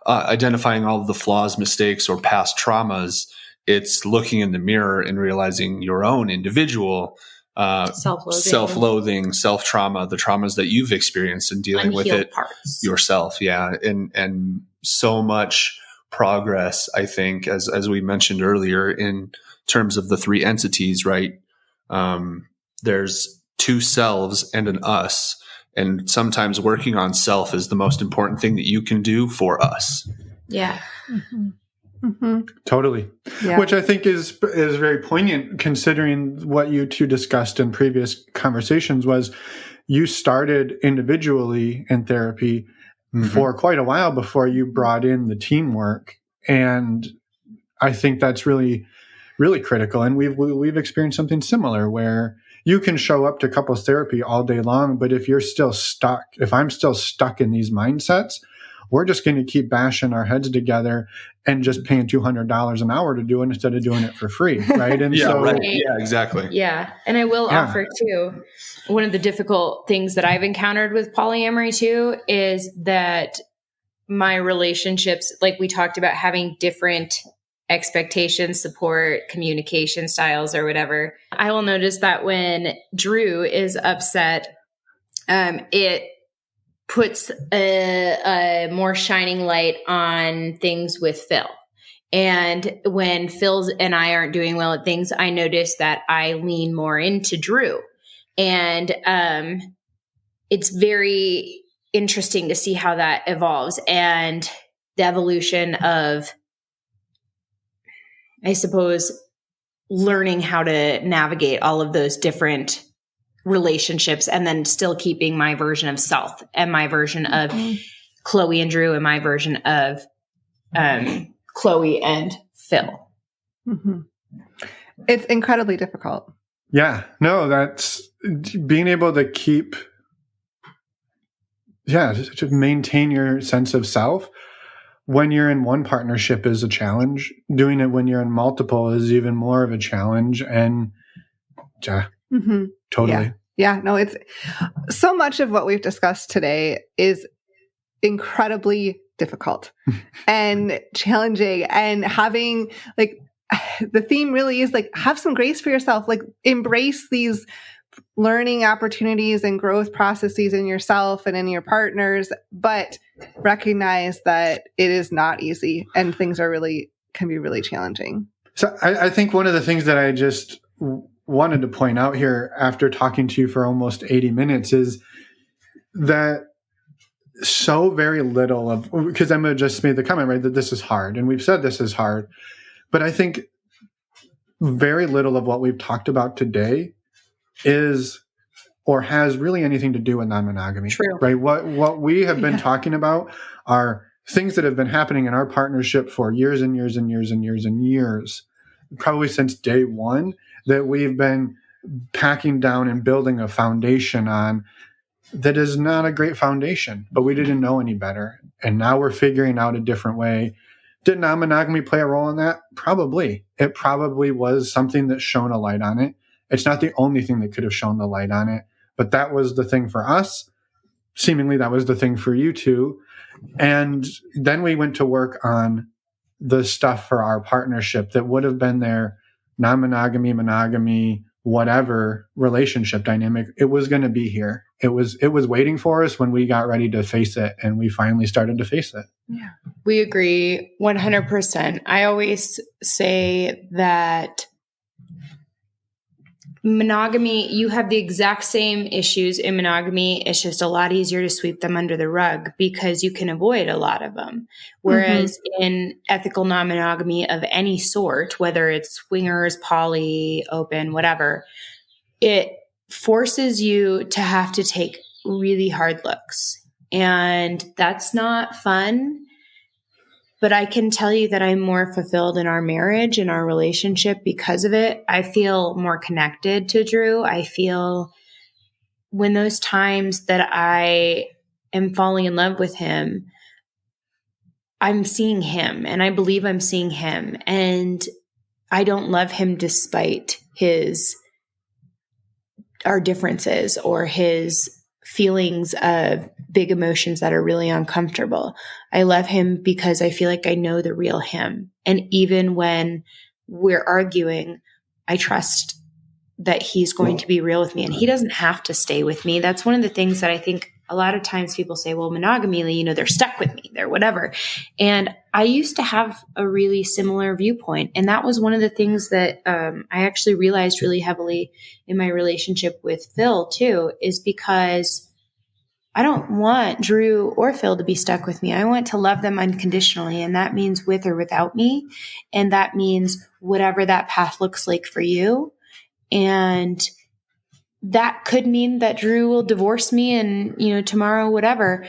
identifying all of the flaws, mistakes, or past traumas. It's looking in the mirror and realizing your own individual self-loathing, self-trauma, the traumas that you've experienced and dealing with it yourself. Yeah. And so much progress, I think, as we mentioned earlier, in terms of the three entities, right? There's two selves and an us. And sometimes working on self is the most important thing that you can do for us. Yeah. Mm-hmm. Mm-hmm. Totally. Yeah. Which I think is very poignant, considering what you two discussed in previous conversations. Was you started individually in therapy for quite a while before you brought in the teamwork. And I think that's really, really critical. And we've experienced something similar where you can show up to couples therapy all day long, but if I'm still stuck in these mindsets, we're just going to keep bashing our heads together and just paying $200 an hour to do it instead of doing it for free, right? And right. Yeah, exactly. Yeah. And I will offer too, one of the difficult things that I've encountered with polyamory too is that my relationships, like we talked about, having different expectations, support, communication styles, or whatever. I will notice that when Drew is upset, it puts a more shining light on things with Phil. And when Phil and I aren't doing well at things, I notice that I lean more into Drew. And it's very interesting to see how that evolves, and the evolution of, I suppose, learning how to navigate all of those different relationships, and then still keeping my version of self and my version of Chloe and Drew and my version of Chloe and Phil. Mm-hmm. It's incredibly difficult. Yeah, no, that's being able to keep, to maintain your sense of self. When you're in one partnership is a challenge. Doing it when you're in multiple is even more of a challenge. And totally. Yeah, no, it's so much of what we've discussed today is incredibly difficult and challenging, and having the theme really is have some grace for yourself, embrace these learning opportunities and growth processes in yourself and in your partners, but recognize that it is not easy and things can be really challenging. So I think one of the things that I just wanted to point out here after talking to you for almost 80 minutes is that so very little of, because Emma just made the comment, right, that this is hard. And we've said this is hard, but I think very little of what we've talked about today is or has really anything to do with non-monogamy. True. Right? What we have been talking about are things that have been happening in our partnership for years and years and years and years and years, probably since day one, that we've been packing down and building a foundation on that is not a great foundation, but we didn't know any better. And now we're figuring out a different way. Did non-monogamy play a role in that? Probably. It probably was something that shone a light on it. It's not the only thing that could have shown the light on it, but that was the thing for us. Seemingly that was the thing for you two. And then we went to work on the stuff for our partnership that would have been their non-monogamy, monogamy, whatever relationship dynamic. It was going to be here. It was waiting for us when we got ready to face it, and we finally started to face it. Yeah, we agree 100%. I always say that monogamy, you have the exact same issues in monogamy. It's just a lot easier to sweep them under the rug because you can avoid a lot of them. Whereas in ethical non-monogamy of any sort, whether it's swingers, poly, open, whatever, it forces you to have to take really hard looks. And that's not fun. But I can tell you that I'm more fulfilled in our marriage and our relationship because of it. I feel more connected to Drew. I feel when those times that I am falling in love with him, I'm seeing him, and I believe I'm seeing him. And I don't love him despite our differences or his feelings of big emotions that are really uncomfortable. I love him because I feel like I know the real him. And even when we're arguing, I trust that he's going to be real with me, and he doesn't have to stay with me. That's one of the things that I think a lot of times people say, well, monogamy, they're stuck with me, they're whatever. And I used to have a really similar viewpoint. And that was one of the things that I actually realized really heavily in my relationship with Phil too, is because I don't want Drew or Phil to be stuck with me. I want to love them unconditionally. And that means with or without me. And that means whatever that path looks like for you. And that could mean that Drew will divorce me and, tomorrow, whatever.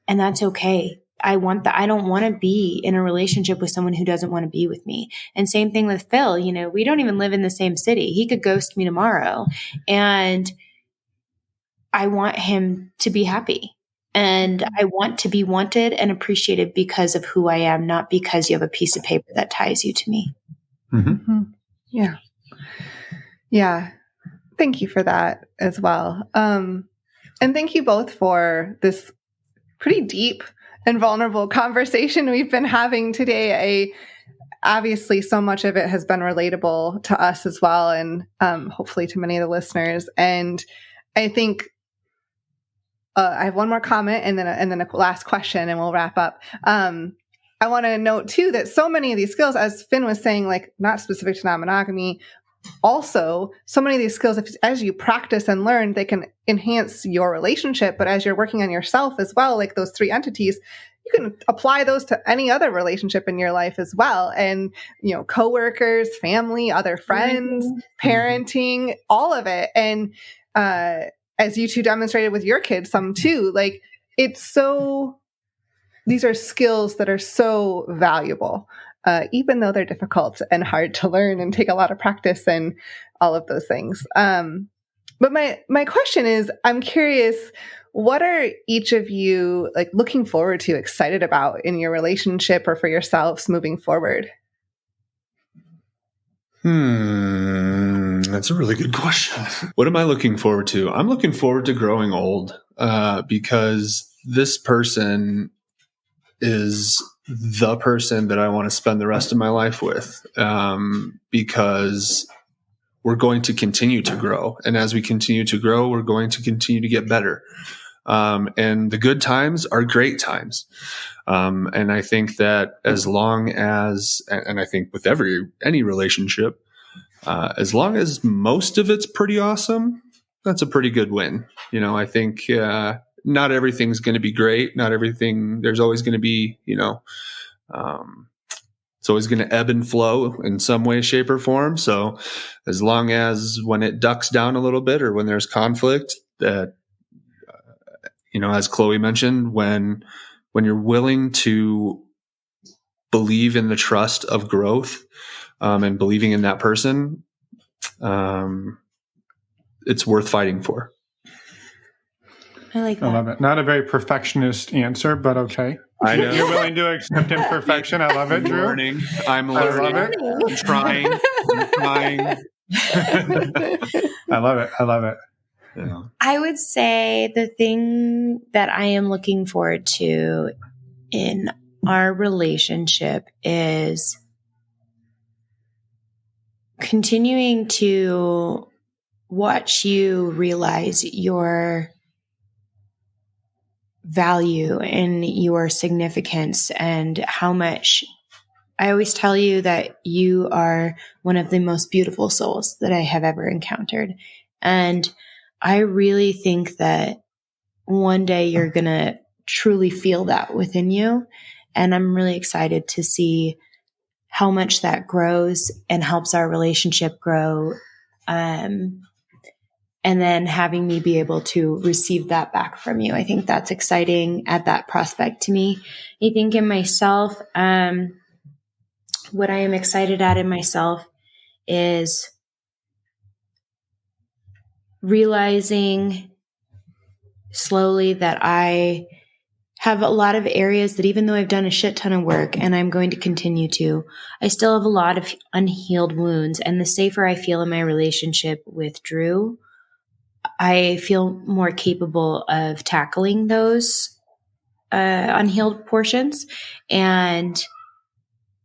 And that's okay. I don't want to be in a relationship with someone who doesn't want to be with me. And same thing with Phil. We don't even live in the same city. He could ghost me tomorrow. And I want him to be happy. And I want to be wanted and appreciated because of who I am, not because you have a piece of paper that ties you to me. Mm-hmm. Yeah. Yeah. Thank you for that as well. And thank you both for this pretty deep and vulnerable conversation we've been having today. Obviously, so much of it has been relatable to us as well, and hopefully to many of the listeners. And I think I have one more comment and then a last question, and we'll wrap up. I want to note too that so many of these skills, as Finn was saying, like not specific to non-monogamy, also so many of these skills, as you practice and learn, they can enhance your relationship. But as you're working on yourself as well, like those 3 entities, you can apply those to any other relationship in your life as well. And, coworkers, family, other friends, parenting, all of it. And, as you two demonstrated with your kids, some too, like these are skills that are so valuable, even though they're difficult and hard to learn and take a lot of practice and all of those things. But my question is, I'm curious, what are each of you like looking forward to, excited about in your relationship or for yourselves moving forward? That's a really good question. What am I looking forward to? I'm looking forward to growing old, because this person is the person that I want to spend the rest of my life with, because we're going to continue to grow. And as we continue to grow, we're going to continue to get better. And the good times are great times. And I think that as long as, and I think with any relationship, as long as most of it's pretty awesome, that's a pretty good win. I think, not everything's going to be great. Not everything, there's always going to be, it's always going to ebb and flow in some way, shape, or form. So as long as when it ducks down a little bit or when there's conflict, that, as Chloe mentioned, when you're willing to believe in the trust of growth, and believing in that person, it's worth fighting for. I like that. I love it. Not a very perfectionist answer, but okay. I know. You're willing to accept imperfection. I love it, Drew. I'm learning. I love it. I'm trying. I love it. Yeah. I would say the thing that I am looking forward to in our relationship is continuing to watch you realize your value and your significance and how much I always tell you that you are one of the most beautiful souls that I have ever encountered. And I really think that one day you're going to truly feel that within you. And I'm really excited to see how much that grows and helps our relationship grow. And then having me be able to receive that back from you. I think that's exciting at that prospect to me. I think in myself, what I am excited at in myself is realizing slowly that I have a lot of areas that even though I've done a shit ton of work and I'm going to continue to, I still have a lot of unhealed wounds. And the safer I feel in my relationship with Drew, I feel more capable of tackling those unhealed portions and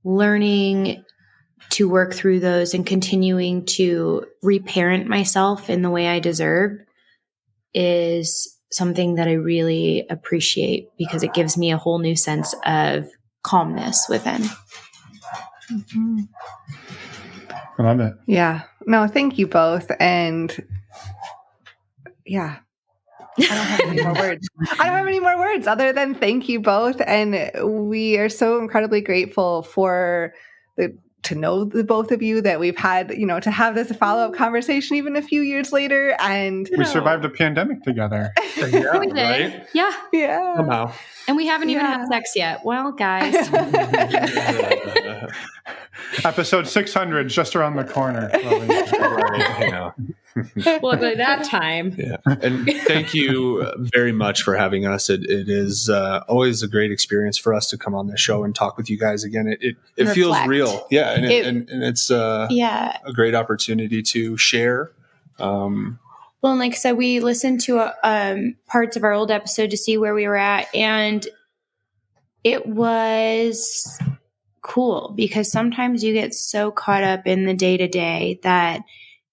learning to work through those and continuing to reparent myself in the way I deserve is something that I really appreciate because it gives me a whole new sense of calmness within. Mm-hmm. I love it. Yeah. No, thank you both. And yeah, I don't have any more words. I don't have any more words other than thank you both. And we are so incredibly grateful to know the both of you, that we've had, to have this follow-up conversation even a few years later. And we survived a pandemic together. Yeah, We did. right? Yeah. Yeah. Somehow. And we haven't even had sex yet. Well, guys. Episode 600 just around the corner. Well, by that time. Yeah. And thank you very much for having us. It is always a great experience for us to come on the show and talk with you guys again. It feels real. Yeah. And it's a great opportunity to share. Well, and like I said, we listened to parts of our old episode to see where we were at, and it was cool because sometimes you get so caught up in the day-to-day that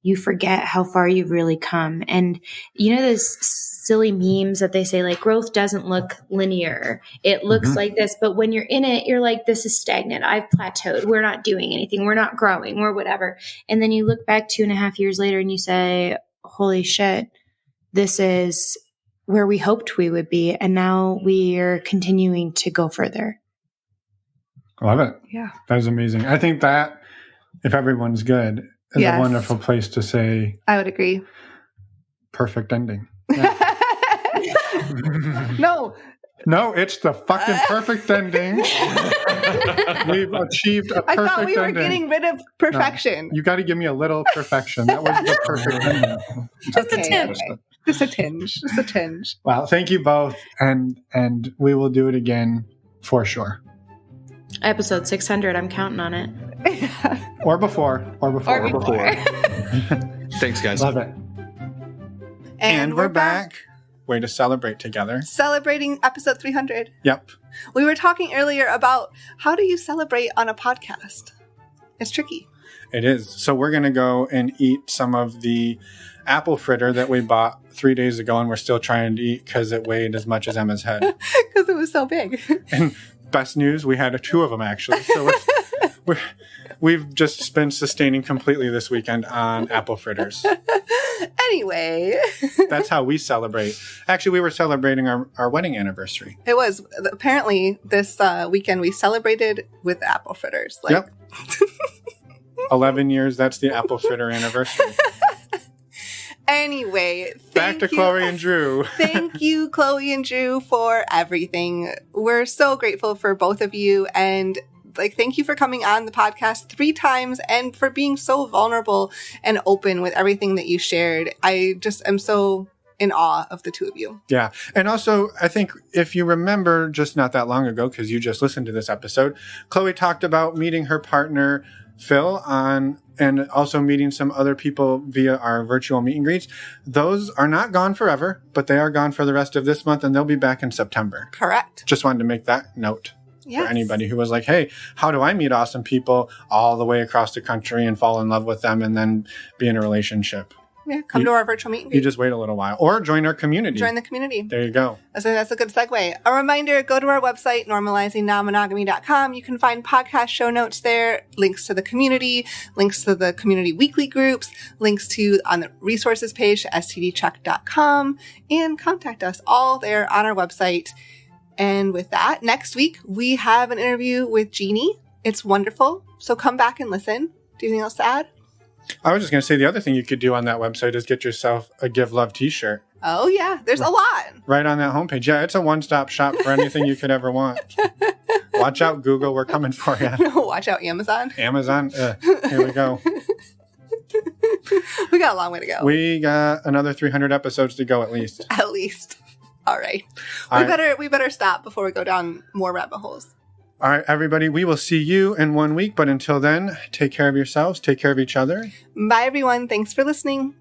you forget how far you've really come. And those silly memes that they say, like, growth doesn't look linear. It looks like this, but when you're in it, you're like, this is stagnant. I've plateaued. We're not doing anything. We're not growing. We're whatever. And then you look back 2.5 years later and you say, holy shit, this is where we hoped we would be. And now we're continuing to go further. I love it. Yeah. That is amazing. I think that if everyone's good, is a wonderful place to say. I would agree. Perfect ending. Yeah. No, it's the fucking perfect ending. We've achieved a perfect ending. I thought we were getting rid of perfection. No, you got to give me a little perfection. That was the perfect ending. Just a tinge. Okay. Just a tinge. Just a tinge. Well, thank you both, and we will do it again for sure. Episode 600, I'm counting on it. Or before. Thanks, guys. Love it. And we're back. Way to celebrate together. Celebrating episode 300. Yep. We were talking earlier about how do you celebrate on a podcast? It's tricky. It is. So we're going to go and eat some of the apple fritter that we bought 3 days ago, and we're still trying to eat because it weighed as much as Emma's head. Because it was so big. And best news, we had 2 of them actually. So we've just been sustaining completely this weekend on apple fritters. Anyway. That's how we celebrate. Actually, we were celebrating our wedding anniversary. It was. Apparently, this weekend we celebrated with apple fritters. Yep. 11 years, that's the apple fritter anniversary. Anyway, back to Chloe and Drew. Thank you, Chloe and Drew, for everything. We're so grateful for both of you. And thank you for coming on the podcast 3 times and for being so vulnerable and open with everything that you shared. I just am so in awe of the 2 of you. Yeah. And also, I think if you remember just not that long ago, because you just listened to this episode, Chloe talked about meeting her partner, Phil, and also meeting some other people via our virtual meet and greets. Those are not gone forever, but they are gone for the rest of this month, and they'll be back in September. Correct. Just wanted to make that note. Yes. For anybody who was like, hey, how do I meet awesome people all the way across the country and fall in love with them and then be in a relationship? Yeah, come to our virtual meet and greet. You just wait a little while. Or join our community. Join the community. There you go. That's a good segue. A reminder, go to our website, normalizingnonmonogamy.com. You can find podcast show notes there, links to the community weekly groups, links to on the resources page, stdcheck.com, and contact us all there on our website. And with that, next week, we have an interview with Jeannie. It's wonderful. So come back and listen. Do you have anything else to add? I was just going to say the other thing you could do on that website is get yourself a Give Love t-shirt. Oh, yeah. There's a lot. Right on that homepage. Yeah, it's a one-stop shop for anything you could ever want. Watch out, Google. We're coming for you. Watch out, Amazon. Here we go. We got a long way to go. We got another 300 episodes to go at least. At least. All right. We better stop before we go down more rabbit holes. All right, everybody, we will see you in 1 week. But until then, take care of yourselves. Take care of each other. Bye, everyone. Thanks for listening.